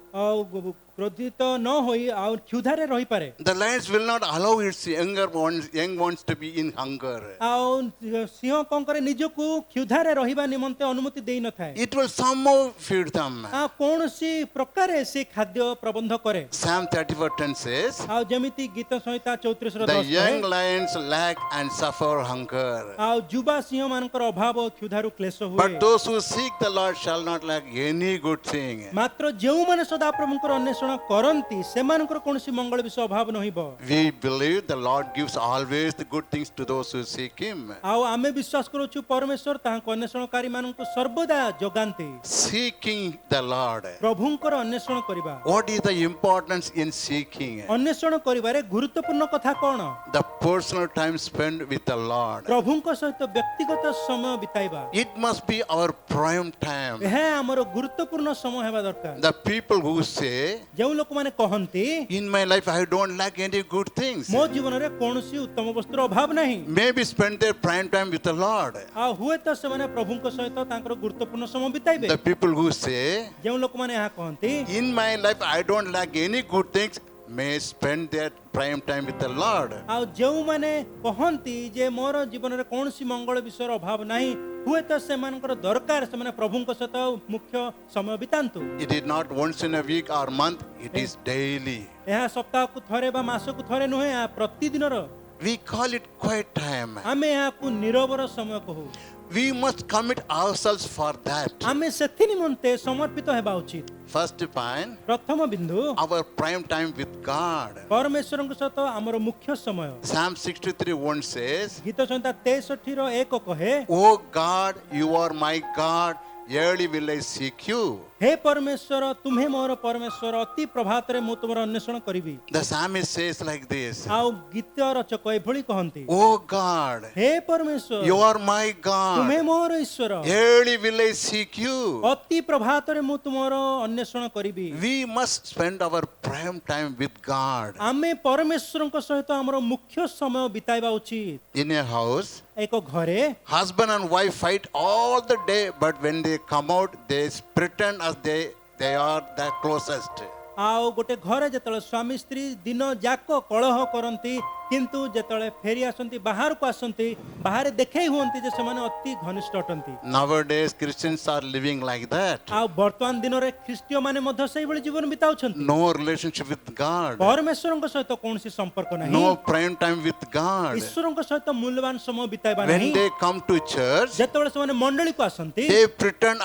କ୍ରୋଧିତ ନ ହୋଇ ଆଉ କ୍ଷୁଧାରେ ରହିପାରେ। the lions will not allow its young ones to be in hunger. ଆଉ ସିଂହ କଣ କରେ, ନିଜକୁ କ୍ଷୁଧାରେ ରହିବା ନିମନ୍ତେ ଅନୁମତି ଦେଇନଥାଏ। It will somehow feed them. ଆଉ କୌଣସି ପ୍ରକାରେ ସେ ଖାଦ୍ୟ ପ୍ରବନ୍ଧ କରେ। Psalm 34:10 says, ଆଉ ଯେମିତି ଗୀତ ସଂହିତା 34 the 10 young କହେ, lions lack and suffer hunger, ଆଉ ଯୁବା ସିଂହ ମାନଙ୍କର ଅଭାବ ଓ କ୍ଷୁଧାରୁ କ୍ଲେଶ ହୁଏ। but those who seek the Lord shall not lack any good thing. ମାତ୍ର ଯେଉଁମାନେ ସଦା ପ୍ରଭୁଙ୍କର ଅନ୍ୱେଷଣ କରନ୍ତି ସେମାନଙ୍କର କୌଣସି ମଙ୍ଗଳ ବିଷୟ ଅଭାବ ନହିବ। We believe the Lord gives always the good things to those who seek Him. ଆଉ ଆମେ ବିଶ୍ୱାସ କରୁଛୁ ପରମେଶ୍ୱର ତାହାଙ୍କ ଅନ୍ୱେଷଣକାରୀ ମାନଙ୍କୁ ସର୍ବଦା ଯୋଗାନ୍ତି। Seeking the Lord. ପ୍ରଭୁଙ୍କର ଅନ୍ୱେଷଣ କରିବା, What is the importance in seeking? ଅନ୍ୱେଷଣ କରିବାରେ ଗୁରୁତ୍ୱପୂର୍ଣ୍ଣ କଥା କଣ? The personal time spent with the Lord. ପ୍ରଭୁଙ୍କ ସହିତ ବ୍ୟକ୍ତିଗତ ସମୟ ବିତାଇବା, It must be our prime time. ଏହା ଆମର ଗୁରୁତ୍ୱପୂର୍ଣ୍ଣ ସମୟ ହେବା ଦରକାର। The people who say, ଯେଉଁ ଲୋକମାନେ କହନ୍ତି in my life I don't lack any good things, ମୋ ଜୀବନରେ କୌଣସି ଉତ୍ତମ ବସ୍ତୁର ଅଭାବ ନାହିଁ, maybe spend their prime time with the Lord. ଆଉ ହୁଏତ ସେମାନେ ପ୍ରଭୁଙ୍କ ସହିତ ତାଙ୍କର ଗୁରୁତ୍ୱପୂର୍ଣ୍ଣ ସମୟ ବିତାଇବେ। The people who say, ଯେଉଁ ଲୋକମାନେ ଏହା କହନ୍ତି in my life I don't lack any good things, may spend their prime time with the Lord. ଆଉ ଯେଉଁମାନେ କହନ୍ତି ଯେ ମୋର ଜୀବନରେ କୌଣସି ମଙ୍ଗଳ ବିଷୟର ଅଭାବ ନାହିଁ, ହୁଏତ ସେମାନଙ୍କର ଦରକାର ସେମାନେ ପ୍ରଭୁଙ୍କ ସହିତ ମୁଖ୍ୟ ସମୟ ବିତାନ୍ତୁ। It is not once in a week or month, it is daily. ଏହା ସପ୍ତାହକୁ ଥରେ ବା ମାସକୁ ଥରେ ନୁହେଁ, ଏହା ପ୍ରତିଦିନର। We call it quiet time. ଆମେ ଏହାକୁ ନିରବର ସମୟ କହୁ। We must commit ourselves for that. ଆମେ ସେଥି ନିମନ୍ତେ ସମର୍ପିତ ହେବା ଉଚିତ। First point, ପ୍ରଥମ ବିନ୍ଦୁ our prime time with God. ପରମେଶ୍ୱରଙ୍କ ସହିତ ଆମର ମୁଖ୍ୟ ସମୟ। Psalm 63:1 says, ଗୀତ ସଂହିତା 63:1 କହେ, O God, you are my God, early will I seek you. ହେ ପରମେଶ୍ୱର ତୁମ୍ଭେ ମୋର ପରମେଶ୍ୱର, ଅତି ପ୍ରଭାତରେ ମୁଁ ତୁମର ଅନ୍ୱେଷଣ କରିବି। The psalmist says like this, ଆଉ ଗୀତ ରଚକ ଏଭଳି କହନ୍ତି, O God, ହେ ପରମେଶ୍ୱର you are my ତୁମେ God, ମୋର ଈଶ୍ୱର, early will I seek you. ଅତି ପ୍ରଭାତରେ ମୁଁ ତୁମର ଅନ୍ୱେଷଣ କରିବି। We must spend our prime time with God. ଆମେ ପରମେଶ୍ୱରଙ୍କ ସହିତ ଆମର ମୁଖ୍ୟ ସମୟ ବିତାଇବା ଉଚିତ। In a house, ଏକ ଘରେ husband and wife fight all the day, but when they come out, they pretend as they are the closest. ଆଉ ଗୋଟେ ଘରେ ଯେତେବେଳେ ସ୍ୱାମୀ ସ୍ତ୍ରୀ ଦିନ ଯାକ କଳହ କରନ୍ତି, କିନ୍ତୁ ଯେତେବେଳେ ଫେରି ଆସନ୍ତି ବାହାରକୁ ଆସନ୍ତି, ବାହାରେ ଦେଖେଇ ହୁଅନ୍ତି ଯେ ସେମାନେ ଅତି ଘନିଷ୍ଠ ଅଟନ୍ତି। Nowadays, Christians are living like that. ଆଉ ବର୍ତ୍ତମାନ ଦିନରେ ଖ୍ରୀଷ୍ଟୀୟ ମାନେ ମଧ୍ୟ ସେଇଭଳି ଜୀବନ ବିତାଉଛନ୍ତି। No relationship with God. ପରମେଶ୍ୱରଙ୍କ ସହିତ କୌଣସି ସମ୍ପର୍କ ନାହିଁ, No prime time with God. ଈଶ୍ୱରଙ୍କ ସହିତ ମୂଲ୍ୟବାନ ସମୟ ବିତାଇବା When ନାହିଁ। they come to church, ଯେତେବେଳେ ସେମାନେ ମଣ୍ଡଳୀକୁ ଆସନ୍ତି they pretend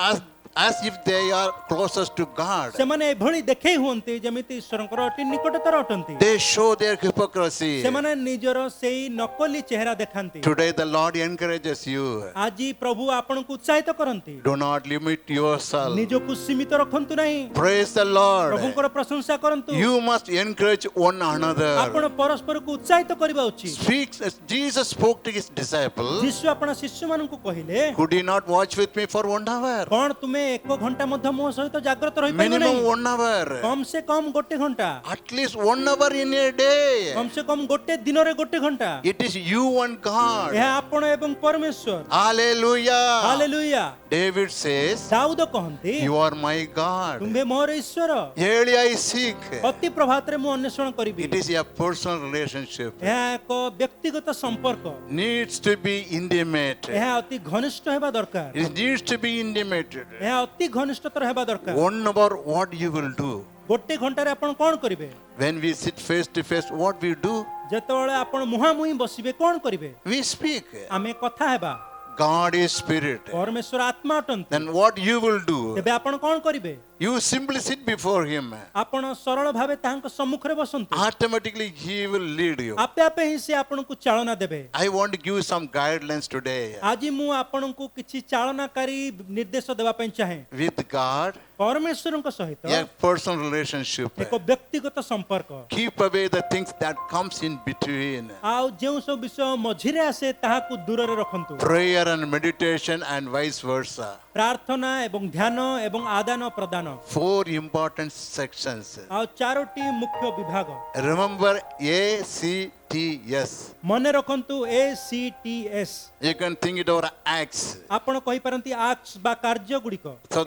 as if they are closest to God. ସେମାନେ ଏଭଳି ଦେଖେଇ ହୁଅନ୍ତି ଯେମିତି ଈଶ୍ୱରଙ୍କର ଅତି ନିକଟତର ଅଟନ୍ତି। They show their hypocrisy. ସେମାନେ ନିଜର ସେଇ ନକଲି ଚେହେରା ଦେଖାନ୍ତି। Today, the Lord encourages you. ଆଜି ପ୍ରଭୁ ଆପଣଙ୍କୁ ଉତ୍ସାହିତ କରନ୍ତି, Do not limit yourself. ନିଜକୁ ସୀମିତ ରଖନ୍ତୁ ନାହିଁ, Praise the Lord. ପ୍ରଭୁଙ୍କର ପ୍ରଶଂସା କରନ୍ତୁ। You must encourage one another. ଆପଣ ପରସ୍ପରକୁ ଉତ୍ସାହିତ କରିବା ଉଚିତ। Jesus spoke to his disciples. ଯୀଶୁ ଆପଣ ଶିଷ୍ୟମାନଙ୍କୁ କହିଲେ, Could you not watch with me for 1 hour? କଣ ତୁମେ 1 ଘଣ୍ଟା ମଧ୍ୟ ମୋ ସହିତ ଜାଗ୍ରତ ରହିପାରିବ Minimum ନାହିଁ? 1 hour. କମ ସେ କମ 1 ଘଣ୍ଟା, At least 1 hour in a day. କମ ସେ କମ ଗୋଟେ ଦିନରେ 1 ଘଣ୍ଟା। It is you and God. ଏହା ଆପଣ ଏବଂ ପରମେଶ୍ୱର। Hallelujah. ହାଲେଲୁୟା। David says, ଦାଉଦ କହନ୍ତି, You are my God. ତୁମ୍ଭେ ମୋର ଈଶ୍ୱର, Early I seek. ଅତି ପ୍ରଭାତରେ ମୁଁ ଅନ୍ୱେଷଣ କରିବି। It is a personal relationship. ଏହା ଏକ ବ୍ୟକ୍ତିଗତ ସମ୍ପର୍କ, Needs to be intimate. ଏହା ଅତି ଘନିଷ୍ଠ ହେବା ଦରକାର। It needs to be intimated. ଏହା ଅତି ଘନିଷ୍ଠତର ହେବା ଦରକାର। 1 hour, what you will do? 1 ଘଣ୍ଟାରେ ଆପଣ କଣ କରିବେ? When we sit face to face, what we do? ଯେତେବେଳେ ଆପଣ ମୁହାଁମୁହିଁ ବସିବେ କଣ କରିବେ? We speak. ଆମେ କଥା ହେବା। God is spirit. ପରମେଶ୍ୱର ଆତ୍ମା ଅଟନ୍ତି, Then what you will do? ତେବେ ଆପଣ କଣ କରିବେ? You simply sit before him. ଆପଣ ସରଳ ଭାବେ ତାହାଙ୍କ ସମ୍ମୁଖରେ ବସନ୍ତୁ, Automatically he will lead you. ଆପେ ଆପେ ହିଁ ସେ ଆପଣଙ୍କୁ ଚାଳନା ଦେବେ। I want to give you some guidelines today. ଆଜି ମୁଁ ଆପଣଙ୍କୁ କିଛି ଚାଳନାକାରୀ ନିର୍ଦ୍ଦେଶ ଦେବା ପାଇଁ ଚାହେଁ। With God, ପରମେଶ୍ୱରଙ୍କ ସହିତ a personal relationship. ଏକ ବ୍ୟକ୍ତିଗତ ସମ୍ପର୍କ, Keep away the things that comes in between. ଆଉ ଯେଉଁ ସବୁ ବିଷୟ ମଝିରେ ଆସେ ତାହାକୁ ଦୂରରେ ରଖନ୍ତୁ। Prayer and meditation and vice versa. ପ୍ରାର୍ଥନା ଏବଂ ଧ୍ୟାନ ଏବଂ ଆଦାନ ପ୍ରଦାନ, 4 important sections. ଆଉ 4ଟି ମୁଖ୍ୟ ବିଭାଗ। Remember ACTS. ମନେ ରଖନ୍ତୁ ACTS। You can think it over Acts. ଆପଣ କହିପାରନ୍ତି ଆକ୍ସ ବା କାର୍ଯ୍ୟ ଗୁଡ଼ିକ। So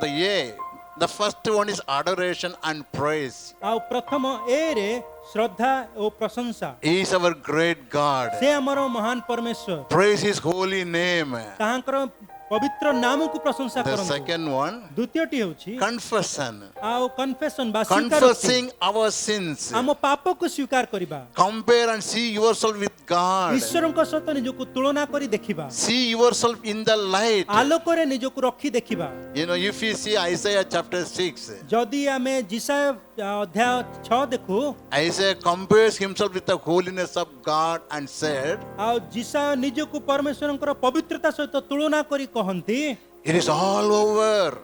the first one is adoration and praise. ଆଉ ପ୍ରଥମ ଏ ରେ ଶ୍ରଦ୍ଧା ଓ ପ୍ରଶଂସା। He is our great God. ସେ ଆମର ମହାନ ପରମେଶ୍ୱର, Praise his holy name. ତାହାଙ୍କର ପବିତ୍ର ନାମକୁ ପ୍ରଶଂସା The କରନ୍ତୁ। second one, ଦ୍ୱିତୀୟଟି ହେଉଛି confession. ଆଉ କନଫେସନ ବା ସ୍ୱୀକାରୋକ୍ତି, Confessing our sins. ଆମ ପାପକୁ ସ୍ୱୀକାର କରିବା, Compare and see yourself with God. ଈଶ୍ୱରଙ୍କ ସହିତ ନିଜକୁ ତୁଳନା କରି ଦେଖିବା, See yourself in the light. ଆଲୋକରେ ନିଜକୁ ରଖି ଦେଖିବା। You know, if you see Isaiah chapter 6, ଯଦି ଆମେ ଯିଶାୟ ଅଧ୍ୟାୟ 6 ଦେଖୁ, Isaiah compares himself with the holiness of God and said, ଆଉ ଯିଶାୟ ନିଜକୁ ପରମେଶ୍ୱରଙ୍କର ପବିତ୍ରତା ସହିତ ତୁଳନା କରି କହନ୍ତି, it is all over.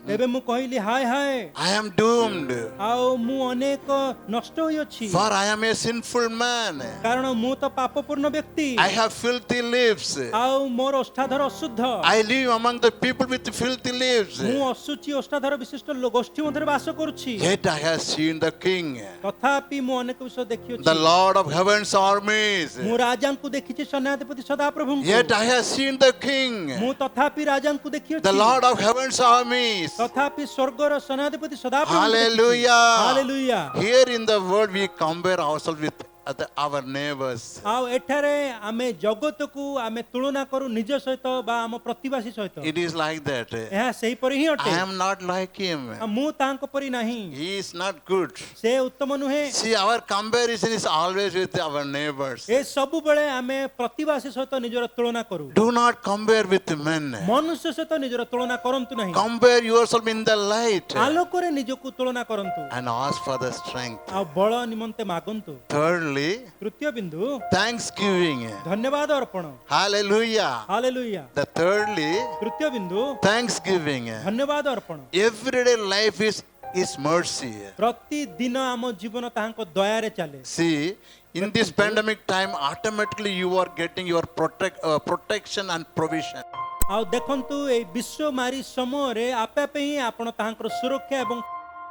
ଏବେ ମୁଁ କହିଲି ହାୟ ହାୟ, I am doomed. ଆଉ ମୁଁ ଅନେକ ନଷ୍ଟ ହୋଇଅଛି, For I am a sinful man. କାରଣ ମୁଁ ତ ପାପପୂର୍ଣ୍ଣ ବ୍ୟକ୍ତି, I have filthy lips. ଆଉ ମୋର ଓଷ୍ଠାଧର ଅଶୁଦ୍ଧ, I live among the people with filthy lips. ମୁଁ ଅଶୁଚି ଓଷ୍ଠାଧର ବିଶିଷ୍ଟ ଗୋଷ୍ଠୀ ମଧ୍ୟରେ ବାସ କରୁଛି। Yet I have seen the King, ତଥାପି ମୁଁ ଅନେକ ବିଷୟ ଦେଖିଅଛି, the Lord of heaven's armies. ମୁଁ ରାଜାଙ୍କୁ ଦେଖିଛି, ସେନାଧିପତି ସଦାପ୍ରଭୁଙ୍କୁ। Yet I have seen the King, ମୁଁ ତଥାପି ରାଜାଙ୍କୁ ଦେଖିଅଛି, the Lord of heaven's armies. ତଥାପି ସ୍ୱର୍ଗର ସେନାଧିପତି ସଦାପ୍ରଭୁଙ୍କୁ Hallelujah. ଦେଖିଛି। Hallelujah. Here in the world we compare ourselves with our neighbors. ଆଉ ଏଠାରେ ଆମେ ଜଗତକୁ ଆମେ ତୁଳନା କରୁ ନିଜ ସହିତ ବା ଆମ ପ୍ରତିବାସୀ ସହିତ। It is like that. ଏହା ସେହିପରି ହିଁ ଅଟେ। I am not like him. ଆଉ ମୁଁ ତାଙ୍କ ପରି ନାହିଁ, He is not good. ସେ ଉତ୍ତମ ନୁହେଁ। See, our comparison is always with our neighbors. ଏ ସବୁବେଳେ ଆମେ ପ୍ରତିବାସୀ ସହିତ ନିଜର ତୁଳନା କରୁ। Do not compare with men. ମନୁଷ୍ୟ ସହିତ ନିଜର ତୁଳନା କରନ୍ତୁ ନାହିଁ, Compare yourself in the light ଆଲୋକରେ ନିଜକୁ ତୁଳନା କରନ୍ତୁ, and ask for the strength. ଆଉ ବଳ ନିମନ୍ତେ ମାଗନ୍ତୁ। Thirdly, ତୃତୀୟ ବିନ୍ଦୁ, thanksgiving. ଧନ୍ୟବାଦ ଅର୍ପଣ। Hallelujah. ହାଲେଲୁୟା। The thirdly, ତୃତୀୟ ବିନ୍ଦୁ, thanksgiving. ଧନ୍ୟବାଦ ଅର୍ପଣ। Everyday life is mercy. ପ୍ରତିଦିନ ଆମ ଜୀବନ ତାହାଙ୍କ ଦୟାରେ ଚାଲେ। See, in this pandemic time, automatically you are getting your protection and provision. ଆଉ ଦେଖନ୍ତୁ ଏଇ ବିଶ୍ୱମାରୀ ସମୟରେ ଆପେ ଆପେ ହିଁ ଆପଣ ତାହାଙ୍କର ସୁରକ୍ଷା ଏବଂ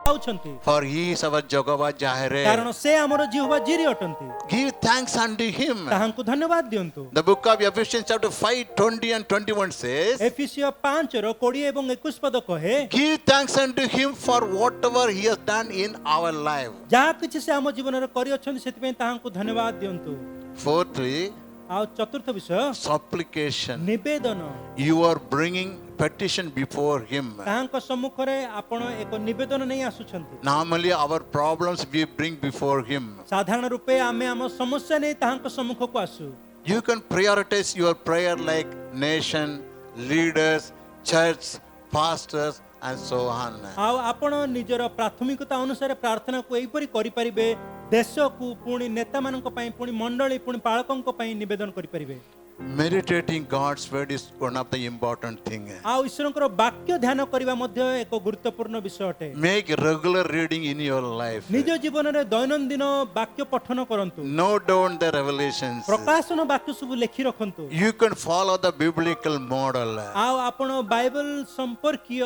ପାଉଛନ୍ତି, For he is our Jehovah Jireh. କାରଣ ସେ ଆମର ଜିହୋଭା ଜିରି ଅଟନ୍ତି। Give thanks unto him. ତାହାଙ୍କୁ ଧନ୍ୟବାଦ ଦିଅନ୍ତୁ। The book of Ephesians chapter 5, 20 and 21 says, ଏଫିସିୟ 5:20 ଏବଂ 21 ପଦ କହେ, give thanks unto him for whatever he has done in our life. ଯାହା କିଛି ସେ ଆମ ଜୀବନରେ କରିଅଛନ୍ତି ସେଥିପାଇଁ ତାହାଙ୍କୁ ଧନ୍ୟବାଦ ଦିଅନ୍ତୁ। Fourthly, ଆଉ ଚତୁର୍ଥ ବିଷୟ, supplication. ନିବେଦନ। You are bringing petition before him. ତାହାଙ୍କ ସମ୍ମୁଖରେ ଆପଣ ଏକ ନିବେଦନ ନେଇ ଆସୁଛନ୍ତି। Normally our problems we bring before him. ସାଧାରଣ ରୂପେ ଆମେ ଆମ ସମସ୍ୟା ନେଇ ତାହାଙ୍କ ସମ୍ମୁଖକୁ ଆସୁ। You can prioritize your prayer like nation, leaders, church, pastors and so on. ଆଉ ଆପଣ ନିଜର ପ୍ରାଥମିକତା ଅନୁସାରେ ପ୍ରାର୍ଥନାକୁ ଏହିପରି କରିପାରିବେ, ଦେଶକୁ, ପୁଣି ନେତାମାନଙ୍କ ପାଇଁ, ପୁଣି ମଣ୍ଡଳୀ, ପୁଣି ପାଳକଙ୍କ ପାଇଁ ନିବେଦନ କରିପାରିବେ। Meditating God's word is one of the important thing. ଆଉ ଈଶ୍ୱରଙ୍କର ବାକ୍ୟ ଧ୍ୟାନ କରିବା ମଧ୍ୟ ଏକ ଗୁରୁତ୍ୱପୂର୍ଣ୍ଣ ବିଷୟ ଅଟେ। Make regular reading in your life. ନିଜ ଜୀବନରେ ଦୈନନ୍ଦିନ ବାକ୍ୟ ପଠନ କରନ୍ତୁ, Note down the revelations. ପ୍ରକାଶନ ବାକ୍ୟ ସବୁ ଲେଖି ରଖନ୍ତୁ। You can follow the biblical model. ଆଉ ଆପଣ ବାଇବଲ ସମ୍ପର୍କୀୟ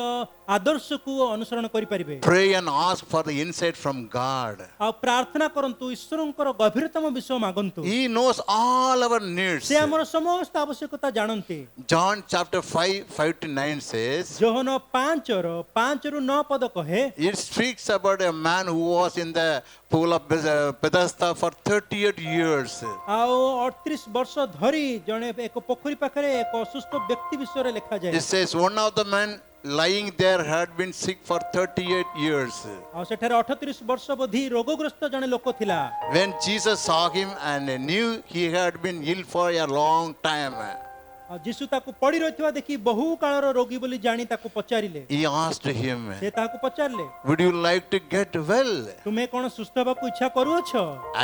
ଆଦର୍ଶକୁ ଅନୁସରଣ କରିପାରିବେ। Pray and ask for the insight from God. ଆଉ ପ୍ରାର୍ଥନା କରନ୍ତୁ, ଈଶ୍ୱରଙ୍କର ଗଭୀରତମ ବିଷୟ ମାଗନ୍ତୁ। He knows all our needs. ସେ ଆମର ସମସ୍ତ ଆବଶ୍ୟକତା ଜାଣନ୍ତି। John chapter 5, 5 to 9 says, ଯୋହନ 5:5-9 ପଦ କହେ, it speaks about a man who was in the pool of Bethesda for 38 years. ଆଉ 38 ବର୍ଷ ଧରି ଜଣେ ଏକ ପୋଖରୀ ପାଖରେ ଏକ ଅସୁସ୍ଥ ବ୍ୟକ୍ତି ବିଷୟରେ ଲେଖାଯାଏ। It says one of the men lying there had been sick for 38 years. ଆଉ ସେଠାରେ 38 ବର୍ଷ ବୋଧି ରୋଗଗ୍ରସ୍ତ ଜଣେ ଲୋକ ଥିଲା। When Jesus saw him and knew he had been ill for a long time, ଆଉ ଯୀଶୁ ତାକୁ ପଡି ରହିଥିବା ଦେଖି ବହୁ କାଳର ରୋଗୀ ବୋଲି ଜାଣି ତାକୁ ପଚାରିଲେ He asked him, ସେ ତାହାକୁ ପଚାରିଲେ would you like to get well? ତୁମେ କଣ ସୁସ୍ଥ ହେବାକୁ ଇଚ୍ଛା କରୁଅଛ?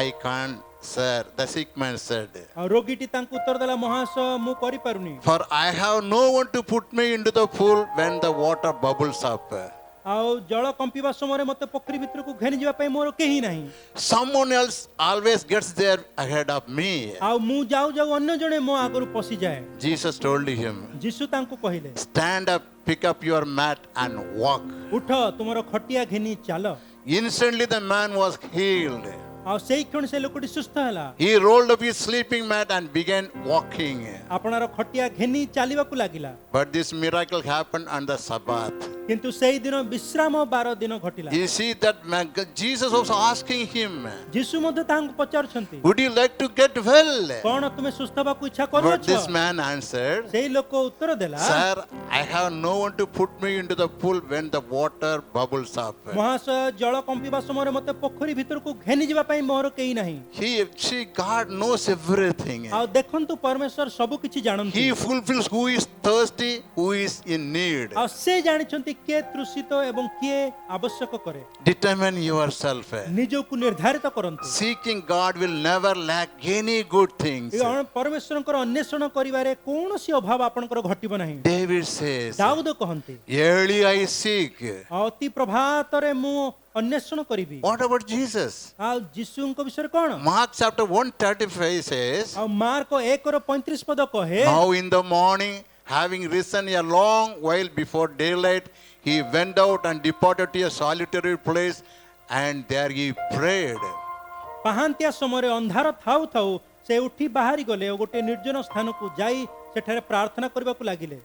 I can't, sir, the sick man said. ଆଉ ରୋଗୀଟି ତାଙ୍କୁ ଉତ୍ତର ଦେଲା ମହାଶୟ ମୁଁ କରିପାରୁନି For I have no one to put me into the pool when the water bubbles up. ଆଉ ଜଳ କମ୍ପିବା ସମୟରେ ମତେ ପୋଖରୀ ଭିତରକୁ ଘେନି ଯିବା ପାଇଁ ମୋର କେହି ନାହିଁ Someone else always gets there ahead of me. ଆଉ ମୁଁ ଯାଉ ଯାଉ ଅନ୍ୟ ଜଣେ ମୋ ଆଗରୁ ପଶିଯାଏ Jesus told him, ଯୀଶୁ ତାଙ୍କୁ କହିଲେ stand up, pick up your mat and walk. ଉଠ ତୁମର ଖଟିଆ ଘେନି ଚାଲ Instantly the man was healed. ଆଉ ସେଇ କ୍ଷଣ ସେ ଲୋକଟି ସୁସ୍ଥ ହେଲା He rolled up his sleeping mat and began walking. ଆପଣାର ଖଟିଆ ଘେନି ଚାଲିବାକୁ ଲାଗିଲା But this miracle happened on the Sabbath. କିନ୍ତୁ ସେଇ ଦିନ ବିଶ୍ରାମ ବାର ଦିନ ଘଟିଲା You see that man, Jesus was asking him, ଯୀଶୁ ମଧ୍ୟ ତାହାଙ୍କୁ ପଚାରୁଛନ୍ତି would you like to get well? କଣ ତୁମେ ସୁସ୍ଥ ହେବାକୁ ଇଚ୍ଛା But କରୁଅଛ this man answered, ସେଇ ଲୋକ ଉତ୍ତର ଦେଲା sir, I have no one to put me into the pool when the water bubbles up. ମହାଶୟ ଜଳ କମ୍ପିବା ସମୟରେ ମତେ ପୋଖରୀ ଭିତରକୁ ଘେନି ଯିବା ପାଇଁ ମୋର କେହି ନାହିଁ See, God knows everything. ଆଉ ଦେଖନ୍ତୁ ପରମେଶ୍ୱର ସବୁ କିଛି ଜାଣନ୍ତି He fulfills who is thirsty, who is in need. ଆଉ ସେ ଜାଣିଛନ୍ତି କିଏ ତୃଷିତ ଏବଂ କିଏ ଆବଶ୍ୟକ କରେ Determine yourself. ନିଜକୁ ନିର୍ଦ୍ଧାରିତ କରନ୍ତୁ Seeking God will never lack any good things. ପରମେଶ୍ୱରଙ୍କର ଅନ୍ୱେଷଣ କରିବାରେ କୌଣସି ଅଭାବ ଆପଣଙ୍କର ଘଟିବ ନାହିଁ David says, ଦାଉଦ କହନ୍ତି early I seek. ଆଉ ଅତି ପ୍ରଭାତରେ ମୁଁ ଅନ୍ୱେଷଣ କରିବି What about Jesus? ଆଉ ଯୀଶୁଙ୍କ ବିଷୟରେ କଣ Mark chapter 135 says, ଆଉ ମାର୍କ 1:35 ପଦ କହେ now in the morning, having risen a long while before daylight, he went out and departed to a solitary place, and there he prayed. ପାହାନ୍ତିଆ ସମୟରେ ଅନ୍ଧାର ଥାଉ ଥାଉ ସେ ଉଠି ବାହାରି ଗଲେ ଓ ଗୋଟେ ନିର୍ଜନ ସ୍ଥାନକୁ ଯାଇ ସେଠାରେ ପ୍ରାର୍ଥନା କରିବାକୁ ଲାଗିଲେ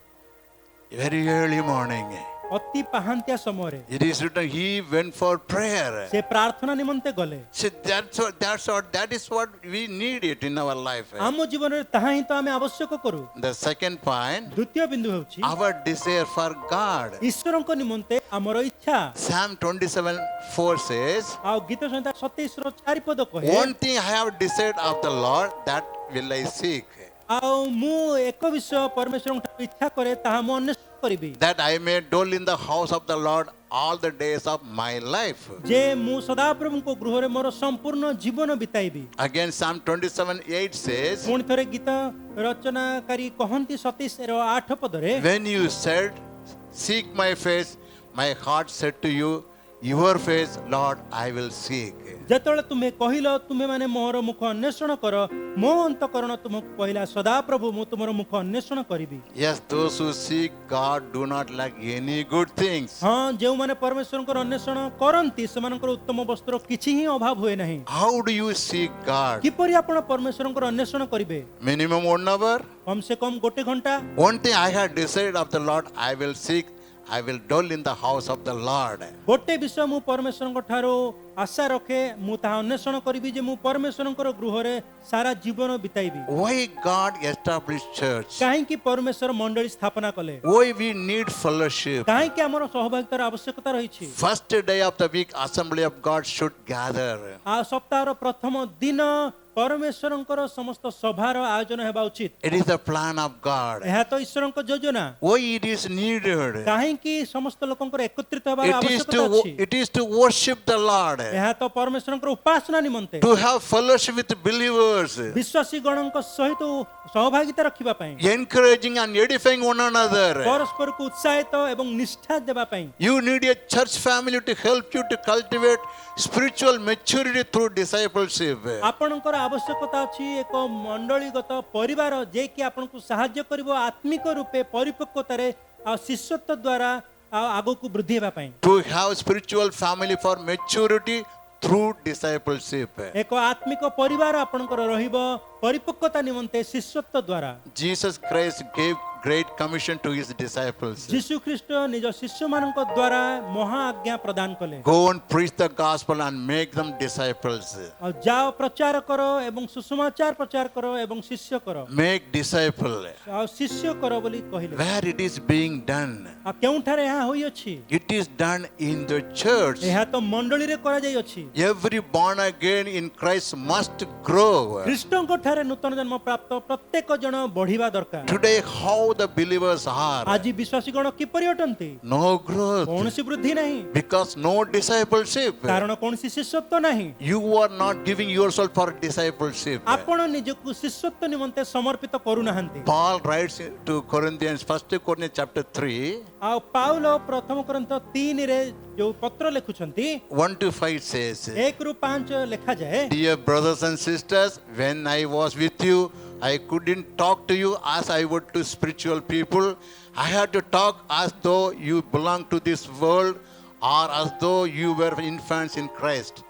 Very early morning. ଅତି ପାହାନ୍ତିଆ ସମୟରେ It is written, he went for prayer. ସେ ପ୍ରାର୍ଥନା ନିମନ୍ତେ ଗଲେ See, that is what we need it in our life. ଆମ ଜୀବନରେ ତାହା ହିଁ ତ ଆମେ ଆବଶ୍ୟକ କରୁ The second point, ଦ୍ୱିତୀୟ ବିନ୍ଦୁ ହେଉଛି our desire for God. ଈଶ୍ୱରଙ୍କ ନିମନ୍ତେ ଆମର ଇଚ୍ଛା Psalm 27:4 says, ଆଉ ଗୀତ ସଂହିତା 27:4 ପଦ କହେ one thing I have desired of the Lord, that will I seek, ଆଉ ମୁଁ ଏକ ବିଷୟ ପରମେଶ୍ୱରଙ୍କ ଠାରୁ ଇଚ୍ଛା କରେ ତାହା ମୁଁ ଅନ୍ୱେଷଣ କରିବି that I may dwell in the house of the Lord all the days of my life. ଯେ ମୁଁ ସଦାପ୍ରଭୁଙ୍କ ଗୃହରେ ମୋର ସମ୍ପୂର୍ଣ୍ଣ ଜୀବନ ବିତାଇବି Again, Psalm 27:8 says, ପୁଣି ଥରେ ଗୀତ ରଚନାକାରୀ କହନ୍ତି 27:8 ପଦରେ when you said, seek my face, my heart said to you, your face, Lord, I will seek. ଯେତେବେଳେ ତୁମେ କହିଲ ତୁମେମାନେ ମୋର ମୁଖ ଅନ୍ୱେଷଣ କର ମୋ ଅନ୍ତଃକରଣ ତୁମକୁ କହିଲା ସଦାପ୍ରଭୁ ମୁଁ ତୁମର ମୁଖ ଅନ୍ୱେଷଣ କରିବି Yes, those who seek God do not lack any good things. ହଁ ଯେଉଁମାନେ ପରମେଶ୍ୱରଙ୍କର ଅନ୍ୱେଷଣ କରନ୍ତି ସେମାନଙ୍କର ଉତ୍ତମ ବସ୍ତ୍ର କିଛି ହିଁ ଅଭାବ ହୁଏ ନାହିଁ How do you seek God? କିପରି ଆପଣ ପରମେଶ୍ୱରଙ୍କର ଅନ୍ୱେଷଣ କରିବେ Minimum 1 hour? କମ ସେ କମ ଗୋଟେ ଘଣ୍ଟା One thing I have decided of the Lord, I will seek, I will dwell in the house of the Lord. ଗୋଟେ ବିଷୟ ମୁଁ ପରମେଶ୍ୱରଙ୍କ ଠାରୁ ଆଶା ରଖେ ମୁଁ ତାହା ଅନ୍ୱେଷଣ କରିବି ଯେ ମୁଁ ପରମେଶ୍ୱରଙ୍କର ଗୃହରେ ସାରା ଜୀବନ ବିତାଇବି Why God established church? କାହିଁକି ପରମେଶ୍ୱର ମଣ୍ଡଳୀ ସ୍ଥାପନା କଲେ Why we need fellowship? କାହିଁକି ଆମର ସହଭାଗିତାର ଆବଶ୍ୟକତା ରହିଛି First day of the week, assembly of God should gather. ଆଉ ସପ୍ତାହର ପ୍ରଥମ ଦିନ ପରମେଶ୍ୱରଙ୍କର ସମସ୍ତ ସଭାର ଆୟୋଜନ ହେବା ଉଚିତ It is the plan of God. ଏହା ତ ଈଶ୍ୱରଙ୍କ ଯୋଜନା Why it is needed? କାହିଁକି ସମସ୍ତ ଲୋକଙ୍କର ଏକତ୍ରିତ ହେବାର It is ଆବଶ୍ୟକତା ଅଛି to worship the Lord, ଏହା ତ ପରମେଶ୍ୱରଙ୍କର ଉପାସନା ନିମନ୍ତେ to have fellowship with believers, ବିଶ୍ୱାସୀ ଗଣଙ୍କ ସହିତ ସହଭାଗିତା ରଖିବା ପାଇଁ encouraging and edifying one another. ପରସ୍ପରକୁ ଉତ୍ସାହିତ ଏବଂ ନିଷ୍ଠା ଦେବା ପାଇଁ You need a church family to help you to cultivate spiritual maturity through discipleship. ଆପଣଙ୍କର ଆବଶ୍ୟକତା ଅଛି ଏକ ମଣ୍ଡଳୀଗତ ପରିବାର ଯେ କି ଆପଣଙ୍କୁ ସାହାଯ୍ୟ କରିବ ଆତ୍ମିକ ରୂପେ ପରିପକ୍ୱତାରେ ଆଉ ଶିଷ୍ୟତ୍ୱ ଦ୍ୱାରା ଆଉ ଆଗକୁ ବୃଦ୍ଧି ହେବା ପାଇଁ To have spiritual family for maturity through discipleship. ଏକ ଆତ୍ମିକ ପରିବାର ଆପଣଙ୍କର ରହିବ ପରିପକ୍ୱତା ନିମନ୍ତେ ଶିଷ୍ୟତ୍ୱ ଦ୍ୱାରା Jesus Christ gave great commission to his disciples. ଯୀଶୁ ଖ୍ରୀଷ୍ଟ ନିଜ ଶିଷ୍ୟମାନଙ୍କ ଦ୍ୱାରା ମହା ଆଜ୍ଞା ପ୍ରଦାନ କଲେ Go and preach the gospel and make them disciples. ଆଉ ଯାଅ ପ୍ରଚାର କର ଏବଂ ସୁସମାଚାର ପ୍ରଚାର କର ଏବଂ ଶିଷ୍ୟ କର Make disciple. ଆଉ ଶିଷ୍ୟ କର ବୋଲି କହିଲେ Where it is being done? ଆଉ କେଉଁଠାରେ ଏହା ହୋଇଅଛି It is done in the church. ଏହା ତ ମଣ୍ଡଳୀରେ କରାଯାଇଅଛି Every born again in Christ must grow. ଖ୍ରୀଷ୍ଟଙ୍କ ଏଠାରେ ନୂତନ ଜନ୍ମ ପ୍ରାପ୍ତ ପ୍ରତ୍ୟେକ ଜଣ ବଢିବା ଦରକାର। Today, how the believers are? ଆଜି ବିଶ୍ୱାସୀଗଣ କିପରି ଅଟନ୍ତି? No growth. କୌଣସି ବୃଦ୍ଧି ନାହିଁ, Because no discipleship. କାରଣ କୌଣସି ଶିଷ୍ୟତ୍ୱ ନାହିଁ। You are not giving yourself for discipleship. ଆପଣ ନିଜକୁ ଶିଷ୍ୟତ୍ୱ ନିମନ୍ତେ ସମର୍ପିତ କରୁନାହାନ୍ତି। Paul writes to Corinthians, 1 Corinthians chapter 3, ଆଉ ପାଉଲ ପ୍ରଥମ କୋରିନ୍ଥ 3 ରେ ଯୋଉ ପତ୍ର ଲେଖୁଛନ୍ତି 1 to 5 says, 1 ରୁ 5 ଲେଖାଯାଏ, Dear brothers and sisters, when I was with you, I couldn't talk to you as I would to spiritual people. I had to talk as though you belong to this world or as though you were infants in Christ.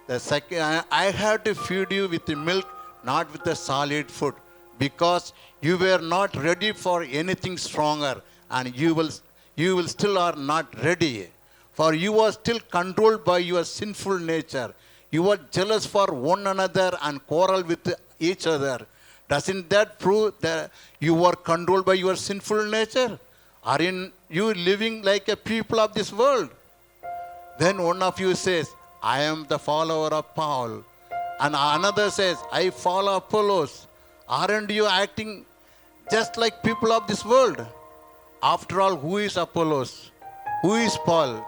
The second, I had to feed you with the milk, not with the solid food, because you were not ready for anything stronger, and you will still are not ready. For you are still controlled by your sinful nature. You are jealous for one another and quarrel with each other. Doesn't that prove that you are controlled by your sinful nature? Aren't you living like a people of this world? Then one of you says, I am the follower of Paul. And another says, I follow Apollos. Aren't you acting just like people of this world? After all, who is Apollos? Who is Paul?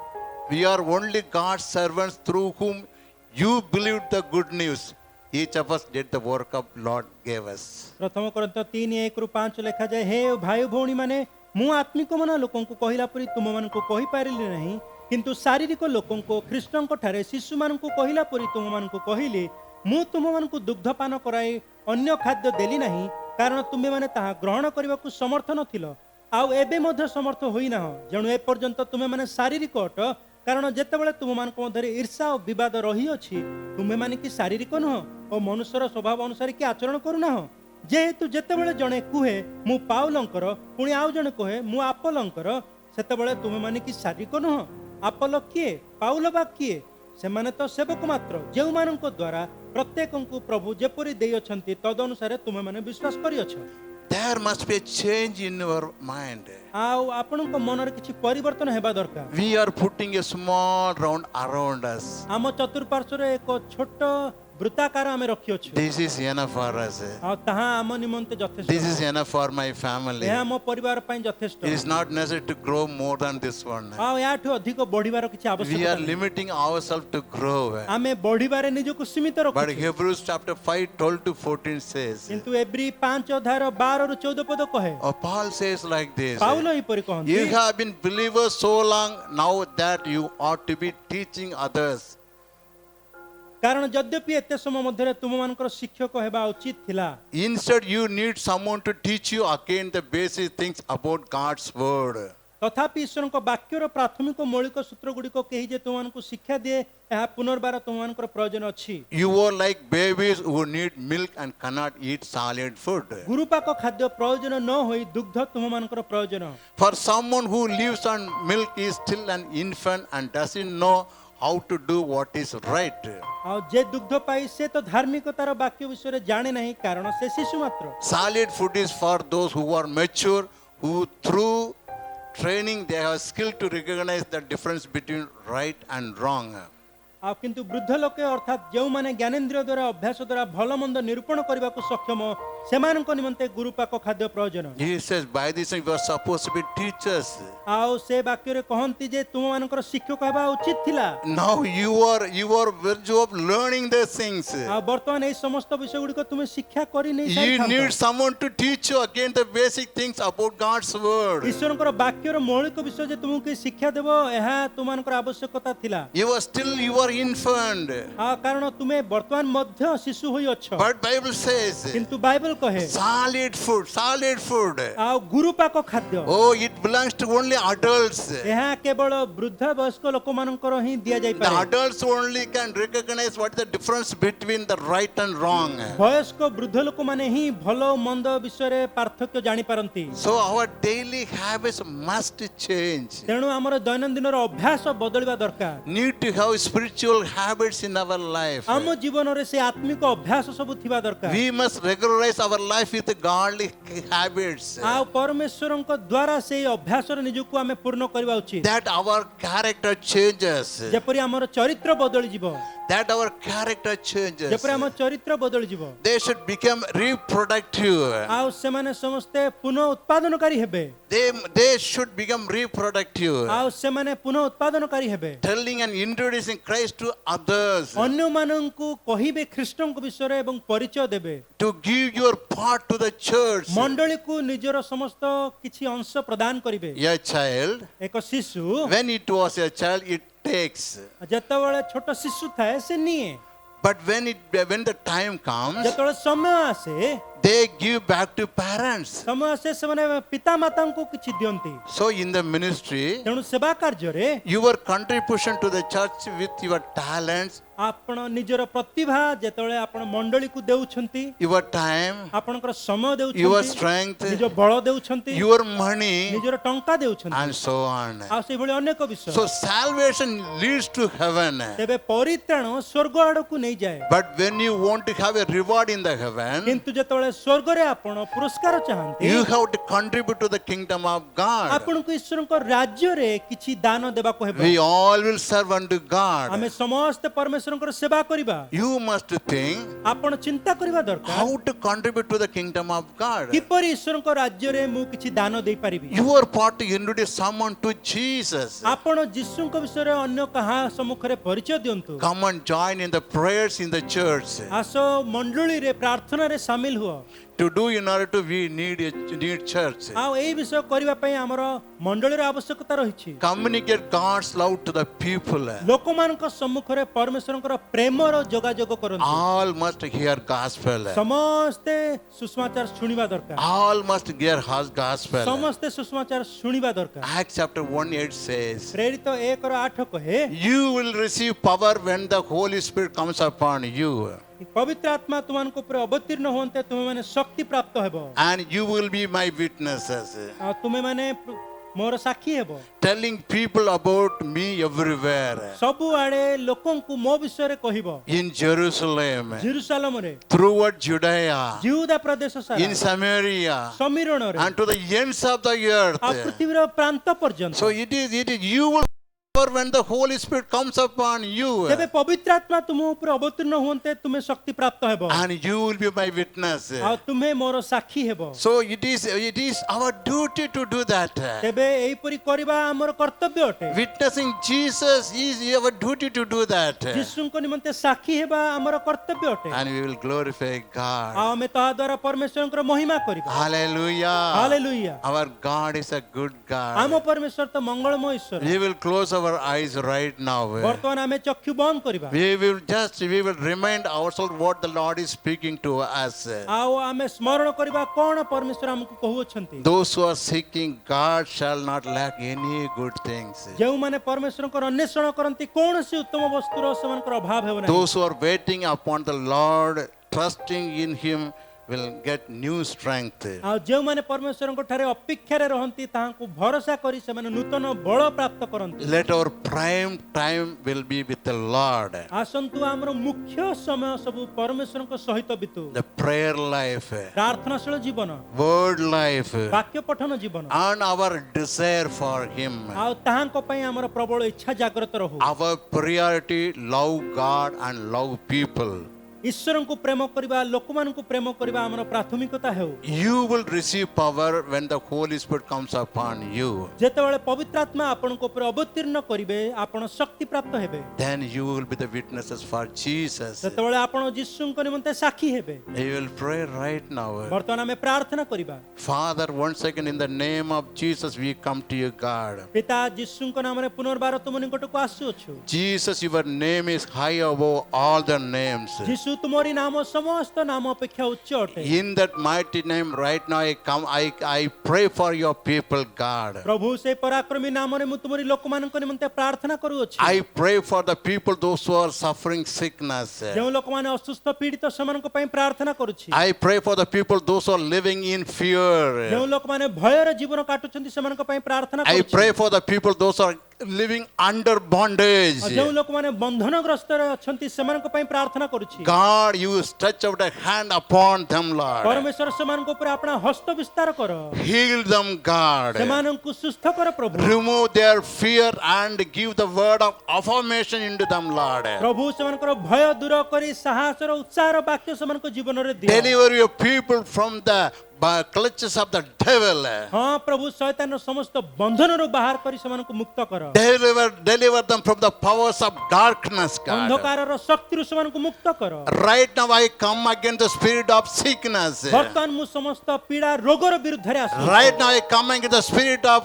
We are only God's servants through whom you believed the good news. Each of us did the work of Lord gave us. ପ୍ରଥମ କୋରିନ୍ଥ 3:1 ରୁ 5 ଲେଖାଯାଏ, ହେ ଭାଇ ଭଉଣୀ ମାନେ, ମୁଁ ଆତ୍ମିକ ମନ ଲୋକଙ୍କୁ କହିଲା ପରି ତୁମମାନଙ୍କୁ କହିପାରିଲି ନାହିଁ, କିନ୍ତୁ ଶାରୀରିକ ଲୋକଙ୍କୁ ଖ୍ରୀଷ୍ଟଙ୍କ ଠାରେ ଶିଶୁମାନଙ୍କୁ କହିଲା ପରି ତୁମମାନଙ୍କୁ କହିଲି। ମୁଁ ତୁମମାନଙ୍କୁ ଦୁଗ୍ଧପାନ କରାଇ ଅନ୍ୟ ଖାଦ୍ୟ ଦେଲି ନାହିଁ, କାରଣ ତୁମେମାନେ ତାହା ଗ୍ରହଣ କରିବାକୁ ସମର୍ଥ ନଥିଲ, ଆଉ ଏବେ ମଧ୍ୟ ସମର୍ଥ ହୋଇନାହ, ଯେଣୁ ଏପର୍ଯ୍ୟନ୍ତ ତୁମେମାନେ ଶାରୀରିକ ଅଟ। କାରଣ ଯେତେବେଳେ ତୁମମାନଙ୍କ ମଧ୍ୟରେ ଈର୍ଷା ଓ ବିବାଦ ରହିଅଛି, ତୁମେମାନେ କି ଶାରୀରିକ ନୁହଁ ଓ ମନୁଷ୍ୟର ସ୍ୱଭାବ ଅନୁସାରେ କି ଆଚରଣ କରୁନାହ? ଯେହେତୁ ଯେତେବେଳେ ଜଣେ କୁହେ ମୁଁ ପାଉଲଙ୍କର, ପୁଣି ଆଉ ଜଣେ କହେ ମୁଁ ଆପୋଲଙ୍କର, ସେତେବେଳେ ତୁମେମାନେ କି ଶାରୀରିକ ନୁହଁ? ଆପୋଲ କିଏ? ପାଉଲ ବା କିଏ? ସେମାନେ ତ ସେବକ ମାତ୍ର, ଯେଉଁମାନଙ୍କ ଦ୍ୱାରା ପ୍ରତ୍ୟେକଙ୍କୁ ପ୍ରଭୁ ଯେପରି ଦେଇଅଛନ୍ତି ତଦନୁସାରେ ତୁମେମାନେ ବିଶ୍ୱାସ କରିଅଛ। There must be a change in your mind. ଆଉ ଆପଣଙ୍କ ମନରେ କିଛି ପରିବର୍ତ୍ତନ ହେବା ଦରକାର। We are putting a small round around us. ଆମ ଚତୁଃପାର୍ଶ୍ୱରେ ଏକ ଛୋଟ ବୃତ୍ତାକାର ଆମେ ରଖିଅଛୁ। This is enough for us. ଆଉ ତାହା ଆମ ନିମନ୍ତେ ଯଥେଷ୍ଟ। This is enough for my family. ଏହା ମୋ ପରିବାର ପାଇଁ ଯଥେଷ୍ଟ। It is not necessary to grow more than this one. ଆଉ ଏହାଠୁ ଅଧିକ ବଢିବାର କିଛି We ଆବଶ୍ୟକତା are ନାହିଁ। limiting ourselves to grow. ଆମେ ବଢିବାରେ ନିଜକୁ ସୀମିତ But ରଖୁଛୁ। Hebrews chapter 5, 12 to 14 says, କିନ୍ତୁ ଏବ୍ରୀ 5 ଅଧ୍ୟାୟର 12 ରୁ 14 ପଦ କହେ, Paul says like this, Paul ଏହିପରି କହନ୍ତି, You have been believers so long now that you ought to be teaching others. କାରଣ ଯଦ୍ୟପି ଏତେ ସମୟ ମଧ୍ୟରେ ତୁମମାନଙ୍କର ଶିକ୍ଷକ ହେବା ଉଚିତ ଥିଲା, Instead, you need someone to teach you again the basic things about God's word. ତଥାପି ଈଶ୍ୱରଙ୍କ ବାକ୍ୟର ପ୍ରାଥମିକ ମୌଳିକ ସୂତ୍ର ଗୁଡ଼ିକ କେହି ଯେ ତୁମମାନଙ୍କୁ ଶିକ୍ଷା ଦିଏ, ଏହା ପୁନର୍ବାର ତୁମମାନଙ୍କର ପ୍ରୟୋଜନ ଅଛି। You are like babies who need milk and cannot eat solid food. ଗୁରୁପାକ ଖାଦ୍ୟ ପ୍ରୟୋଜନ ନ ହୋଇ ଦୁଗ୍ଧ ତୁମମାନଙ୍କର ପ୍ରୟୋଜନ। For someone who lives on milk is still an infant and doesn't know how to do what is right. ଆଉ ଯେ ଦୁଗ୍ଧ ପାଇ ସେ ତ ଧାର୍ମିକତାର ବାକ୍ୟ ବିଷୟରେ ଜାଣେ ନାହିଁ, କାରଣ ସେ ଶିଶୁ ମାତ୍ର। Solid food is for those who are mature, who through training they have skill to recognize the difference between right and wrong. ଆଉ କିନ୍ତୁ ବୃଦ୍ଧ ଲୋକେ ଅର୍ଥାତ୍ ଯେଉଁମାନେ ଜ୍ଞାନେନ୍ଦ୍ରିୟ ଦ୍ୱାରା ଅଭ୍ୟାସ ଦ୍ୱାରା ଭଲ ମନ୍ଦ ନିରୂପଣ କରିବାକୁ ସକ୍ଷମ, ସେମାନଙ୍କ ନିମନ୍ତେ ଗୁରୁପାକ ଖାଦ୍ୟ ପ୍ରୟୋଜନ। He says, by this you are supposed to be teachers. ଆଉ ସେ ବାକ୍ୟରେ କହନ୍ତି ଯେ ତୁମମାନଙ୍କର ଶିକ୍ଷକ ହେବା ଉଚିତ ଥିଲା। Now you are virtue of learning these things. ଆଉ ବର୍ତ୍ତମାନ ଏଇ ସମସ୍ତ ବିଷୟ ଗୁଡ଼ିକ ତୁମେ ଶିକ୍ଷା କରି ନେଇ You need ସାରିଥାନ୍ତ। someone to teach you again the basic things about God's word. ଈଶ୍ୱରଙ୍କର ବାକ୍ୟର ମୌଳିକ ବିଷୟ ଯେ ତୁମକୁ କିଏ ଶିକ୍ଷା ଦେବ, ଏହା ତୁମମାନଙ୍କର ଆବଶ୍ୟକତା ଥିଲା। You are infant. ଆଉ କାରଣ ତୁମେ ବର୍ତ୍ତମାନ ମଧ୍ୟ ଶିଶୁ ହୋଇଅଛ। But Bible says, କିନ୍ତୁ ବାଇବଲ କହେ solid food. ଆଉ ଗୁରୁପାକ ଖାଦ୍ୟ, Oh, it belongs to only adults. ଏହା କେବଳ ବୃଦ୍ଧ ବୟସ୍କ ଲୋକମାନଙ୍କର ହିଁ The ଦିଆଯାଇପାରେ। adults only can recognize what is the difference between the right and wrong. ବୟସ୍କ ବୃଦ୍ଧ ଲୋକମାନେ ହିଁ ଭଲ ଓ ମନ୍ଦ ବିଷୟରେ ପାର୍ଥକ୍ୟ ଜାଣିପାରନ୍ତି। So our daily habits must change. ତେଣୁ ଆମର ଦୈନନ୍ଦିନର ଅଭ୍ୟାସ ବଦଳିବା ଦରକାର। Need to have spiritual habits in our life. ଆମ ଜୀବନରେ ସେ ଆତ୍ମିକ ଅଭ୍ୟାସ ସବୁ ଥିବା ଦରକାର। We must regularize our life with godly habits. ଆଉ ପରମେଶ୍ୱରଙ୍କ ଦ୍ୱାରା ସେଇ ଅଭ୍ୟାସର ନିଜକୁ ଆମେ ପୂର୍ଣ୍ଣ କରିବା ଉଚିତ, That our character changes. ଯେପରି ଆମର ଚରିତ୍ର ବଦଳିଯିବ। that our character changes. ଯେପରି ଆମ ଚରିତ୍ର ବଦଳି ଯିବ They should become reproductive. ଆଉ ସେମାନେ ସମସ୍ତେ ପୁନଃ ଉତ୍ପାଦନକାରୀ ହେବେ They should become reproductive. ଆଉ ସେମାନେ ପୁନଃ ଉତ୍ପାଦନକାରୀ ହେବେ Telling and introducing Christ to others. ଅନ୍ୟମାନଙ୍କୁ କହିବେ ଖ୍ରୀଷ୍ଟଙ୍କ ବିଷୟରେ ଏବଂ ପରିଚୟ ଦେବେ To give your part to the church. ମଣ୍ଡଳୀକୁ ନିଜର ସମସ୍ତ କିଛି ଅଂଶ ପ୍ରଦାନ କରିବେ A child, ଏକ ଶିଶୁ when it was a child, it takes. ଯେତେବେଳେ ଛୋଟ ଶିଶୁ ଥାଏ ସେ ନିଏ But when the time comes, ଯେତେବେଳେ ସମୟ ଆସେ they give back to parents. ସମୟ ଆସେ ସେମାନେ ପିତା ମାତାଙ୍କୁ କିଛି ଦିଅନ୍ତି So in the ministry, ତେଣୁ ସେବା କାର୍ଯ୍ୟରେ your contribution to the church with your talents, ଆପଣ ନିଜର ପ୍ରତିଭା ଯେତେବେଳେ ଆପଣ ମଣ୍ଡଳୀକୁ ଦେଉଛନ୍ତି your time, ଆପଣଙ୍କର ସମୟ your ଦେଉଛନ୍ତି strength, ନିଜ ବଳ ଦେଉଛନ୍ତି your money, ନିଜର ଟଙ୍କା ଦେଉଛନ୍ତି and so on. ଆଉ ସେଇଭଳି ଅନେକ ବିଷୟ So salvation leads to heaven. ତେବେ ପରିତ୍ରାଣ ସ୍ୱର୍ଗ ଆଡକୁ ନେଇଯାଏ But when you want to have a reward in the heaven, କିନ୍ତୁ ଯେତେବେଳେ ସ୍ୱର୍ଗରେ ଆପଣ ପୁରସ୍କାର ଚାହାନ୍ତି you have to contribute to the kingdom of God. ଆପଣଙ୍କୁ ଈଶ୍ୱରଙ୍କ ରାଜ୍ୟରେ କିଛି ଦାନ ଦେବାକୁ ହେବ We all will serve unto God. ଆମେ ସମସ୍ତେ ପରମେଶ୍ୱରଙ୍କର ସେବା କରିବା You must think ଆପଣ ଚିନ୍ତା କରିବା ଦରକାର how to contribute to the kingdom of God. କିପରି ଈଶ୍ୱରଙ୍କ ରାଜ୍ୟରେ ମୁଁ କିଛି ଦାନ ଦେଇପାରିବି Your part to introduce someone to Jesus. ଆପଣ ଯୀଶୁଙ୍କ ବିଷୟରେ ଅନ୍ୟ କାହା ସମ୍ମୁଖରେ ପରିଚୟ ଦିଅନ୍ତୁ Come and join in the prayers in the church. ଆସ ମଣ୍ଡଳୀରେ ପ୍ରାର୍ଥନାରେ ସାମିଲ ହୁଅ To do in order to we need church. ଆଉ ଏଇ ବିଷୟ କରିବା ପାଇଁ ଆମର ମଣ୍ଡଳୀର ଆବଶ୍ୟକତା ରହିଛି Communicate God's love to the people. ଲୋକମାନଙ୍କ ସମ୍ମୁଖରେ ପରମେଶ୍ୱରଙ୍କର ପ୍ରେମର ଯୋଗାଯୋଗ କରନ୍ତୁ All must hear gospel. ସମସ୍ତେ ସୁସମାଚାର ଶୁଣିବା ଦରକାର All must hear His gospel. ସମସ୍ତେ ସୁସମାଚାର ଶୁଣିବା ଦରକାର Acts chapter 1:8 says, ପ୍ରେରିତ 1:8 କହେ you will receive power when the Holy Spirit comes upon you. ପବିତ୍ର ଆତ୍ମା ତୁମମାନଙ୍କ ଉପରେ ଅବତୀର୍ଣ୍ଣ ହୁଅନ୍ତେ ତୁମେମାନେ ଶକ୍ତି ପ୍ରାପ୍ତ ହେବ And you will be my witnesses. ଆଉ ତୁମେମାନେ ମୋର ସାକ୍ଷୀ ହେବ Telling people about me everywhere. ସବୁଆଡେ ଲୋକଙ୍କୁ ମୋ ବିଷୟରେ କହିବ In Jerusalem, ଜେରୁସାଲେମରେ throughout Judea, Judah Pradesh Sara in Samaria, ସମୀରଣରେ and to the ends of the earth. ଆଉ ପୃଥିବୀର ପ୍ରାନ୍ତ ପର୍ଯ୍ୟନ୍ତ So it is you will power when the Holy Spirit comes upon you. ତେବେ ପବିତ୍ର ଆତ୍ମା ତୁମ ଉପରେ ଅବତୀର୍ଣ୍ଣ ହୁଅନ୍ତେ ତୁମେ ଶକ୍ତି ପ୍ରାପ୍ତ ହେବ And you will be my witness. ଆଉ ତୁମେ ମୋର ସାକ୍ଷୀ ହେବ So it is our duty to do that. ତେବେ ଏହିପରି କରିବା ଆମର କର୍ତ୍ତବ୍ୟ ଅଟେ Witnessing Jesus is our duty to do that. ଯୀଶୁଙ୍କ ନିମନ୍ତେ ସାକ୍ଷୀ ହେବା ଆମର କର୍ତ୍ତବ୍ୟ ଅଟେ And we will glorify ଆଉ God. ଆମେ ତାହା ଦ୍ୱାରା ପରମେଶ୍ୱରଙ୍କର ମହିମା କରିବା Hallelujah. Hallelujah Our God is a good ଆମ God. ପରମେଶ୍ୱର ତ ମଙ୍ଗଳମୟ ଈଶ୍ୱର We will close our eyes right now. ବର୍ତ୍ତମାନ ଆମେ ଚକ୍ଷୁ ବନ୍ଦ କରିବା We will remind ourselves what the Lord is speaking to us. ଆଉ ଆମେ ସ୍ମରଣ କରିବା କ'ଣ ପରମେଶ୍ୱର ଆମକୁ କହୁଅଛନ୍ତି Those who are seeking God shall not lack any good things. ଯେଉଁମାନେ ପରମେଶ୍ୱରଙ୍କର ଅନ୍ୱେଷଣ କରନ୍ତି କୌଣସି ଉତ୍ତମ ବସ୍ତୁର ସେମାନଙ୍କର ଅଭାବ ହେବ ନାହିଁ Those who are waiting upon the Lord, trusting in Him, will get new strength. ଆଉ ଯେଉଁମାନେ ପରମେଶ୍ୱରଙ୍କ ଠାରେ ଅପେକ୍ଷାରେ ରହନ୍ତି ତାହାଙ୍କୁ ଭରସା କରି ସେମାନେ ନୂତନ ବଳ ପ୍ରାପ୍ତ କରନ୍ତି Let our prime time will be with the Lord. ଆସନ୍ତୁ ଆମର ମୁଖ୍ୟ ସମୟ ସବୁ ପରମେଶ୍ୱରଙ୍କ ସହିତ ବିତୁ The prayer life, ପ୍ରାର୍ଥନାଶୀଳ Jeevan word life, ବାକ୍ୟ ପଠନ ଜୀବନ and our desire for Him. ଆଉ ତାହାଙ୍କ ପାଇଁ ଆମର ପ୍ରବଳ ଇଚ୍ଛା ଜାଗ୍ରତ ରହୁ Our priority, love God and love people. ଈଶ୍ୱରଙ୍କୁ ପ୍ରେମ କରିବା ଲୋକମାନଙ୍କୁ ପ୍ରେମ କରିବା ଆମର ପ୍ରାଥମିକତା ହେଉ You will receive power when the Holy Spirit comes upon you. ଯେତେବେଳେ ପବିତ୍ର ଆତ୍ମା ଆପଣଙ୍କ ଉପରେ ଅବତୀର୍ଣ୍ଣ କରିବେ ଆପଣ ଶକ୍ତି ପ୍ରାପ୍ତ ହେବେ Then you will be the witnesses for Jesus. ସେତେବେଳେ ଆପଣ ଯୀଶୁଙ୍କ ନିମନ୍ତେ ସାକ୍ଷୀ ହେବେ You will pray right now. ବର୍ତ୍ତମାନ ଆମେ ପ୍ରାର୍ଥନା କରିବା Father, once again in the name of Jesus we come to you, God. ପିତା ଯୀଶୁଙ୍କ ନାମରେ ପୁନର୍ବାର ତୁମ ନିକଟକୁ ଆସୁଅଛୁ Jesus, your name is high above all the names. ଯୀଶୁ ତୁମରି ନାମ ସମସ୍ତ ନାମ ଅପେକ୍ଷା ଉଚ୍ଚ ଅଟେ In that mighty name right now I pray for your people, God. ପ୍ରଭୁ ସେଇ ପରାକ୍ରମୀ ନାମରେ ମୁଁ ତୁମରି ଲୋକମାନଙ୍କ ନିମନ୍ତେ ପ୍ରାର୍ଥନା କରୁଅଛି I pray for the people those who are suffering sickness. ଯେଉଁ ଲୋକମାନେ ଅସୁସ୍ଥ ପୀଡ଼ିତ ସେମାନଙ୍କ ପାଇଁ ପ୍ରାର୍ଥନା କରୁଛି I pray for the people those who are living in fear. ଯେଉଁ ଲୋକମାନେ ଭୟର ଜୀବନ କାଟୁଛନ୍ତି ସେମାନଙ୍କ ପାଇଁ ପ୍ରାର୍ଥନା I କରୁଛି pray for the people those are living under bondage. ଯେଉଁ ଲୋକମାନେ ବନ୍ଧନଗ୍ରସ୍ତରେ ଅଛନ୍ତି ସେମାନଙ୍କ ପାଇଁ ପ୍ରାର୍ଥନା କରୁଛି God, you stretch out a hand upon them, Lord. ପରମେଶ୍ୱର ସେମାନଙ୍କ ଉପରେ ଆପଣା ହସ୍ତ ବିସ୍ତାର କର Heal them, God. ସେମାନଙ୍କୁ ସୁସ୍ଥ କର ପ୍ରଭୁ Remove their fear and give the word of affirmation into them, Lord. ପ୍ରଭୁ ସେମାନଙ୍କର ଭୟ ଦୂର କରି ସାହସର ଉତ୍ସାହର ବାକ୍ୟ ସେମାନଙ୍କ ଜୀବନରେ ଦିଅ Deliver your people from the clutches of the devil. ହଁ ପ୍ରଭୁ ଶୈତାନର ସମସ୍ତ ବନ୍ଧନରୁ ବାହାର କରି ସେମାନଙ୍କୁ ମୁକ୍ତ କର Deliver them from the powers of darkness, God. ଅନ୍ଧକାରର ଶକ୍ତିରୁ ସେମାନଙ୍କୁ ମୁକ୍ତ କର Right now I come against the spirit of sickness. ବର୍ତ୍ତମାନ ମୁଁ ସମସ୍ତ ପୀଡ଼ା ରୋଗର ବିରୁଦ୍ଧରେ ଆସୁଛି Right now I come against the spirit of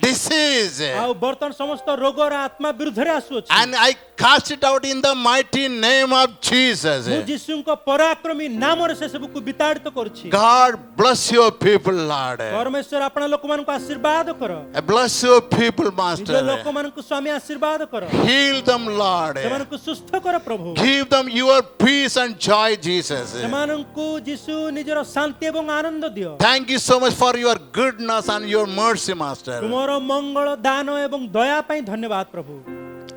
disease. ଆଉ ବର୍ତ୍ତମାନ ସମସ୍ତ ରୋଗର ଆତ୍ମା ବିରୁଦ୍ଧରେ ଆସୁଅଛି And I cast it out in the mighty name of Jesus. ମୁଁ ଯୀଶୁଙ୍କ ପରାକ୍ରମୀ ନାମରେ ସେ ସବୁକୁ ବିତାଡ଼ିତ କରୁଛି God bless your people, Lord. ପରମେଶ୍ୱର ଆପଣ ଲୋକମାନଙ୍କୁ ଆଶୀର୍ବାଦ କର Bless your people, ନିଜ Master. ଲୋକମାନଙ୍କୁ ସ୍ୱାମୀ ଆଶୀର୍ବାଦ କର Heal them, Lord. ସେମାନଙ୍କୁ ସୁସ୍ଥ କର ପ୍ରଭୁ Give them your peace and joy, Jesus. ସେମାନଙ୍କୁ ଯୀଶୁ ନିଜର ଶାନ୍ତି ଏବଂ ଆନନ୍ଦ ଦିଅ Thank you so much for your goodness and your mercy, Master. ତୁମର ମଙ୍ଗଳ ଦାନ ଏବଂ ଦୟା ପାଇଁ ଧନ୍ୟବାଦ ପ୍ରଭୁ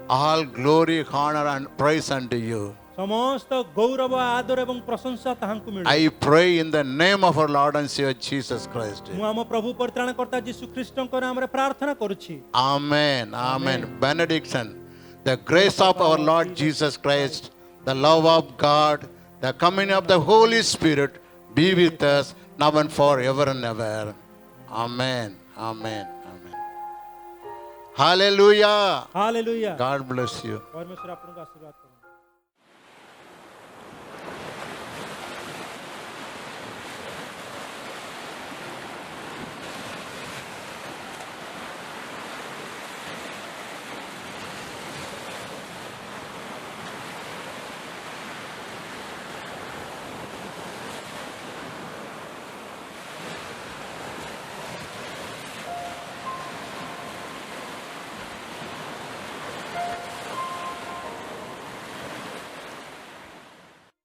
All glory, honor, and praise unto you. ସମସ୍ତ ଗୌରବ ଆଦର ଏବଂ ପ୍ରଶଂସା ତାହାଙ୍କୁ ମିଳୁ I pray in the name of our Lord and Savior Jesus Christ. ମୁଁ ଆମ ପ୍ରଭୁ ପରିତ୍ରାଣକର୍ତ୍ତା ଯୀଶୁ ଖ୍ରୀଷ୍ଟଙ୍କ ନାମରେ ପ୍ରାର୍ଥନା କରୁଛି Amen. Amen. Benediction. The grace of our Lord Jesus Christ, the love of God, the communion of the Holy Spirit be with us now and forever and ever. Amen. Amen. Amen. Hallelujah. Hallelujah God bless you. ପରମେଶ୍ୱର ଆପଣଙ୍କୁ ଆଶୀର୍ବାଦ କରନ୍ତୁ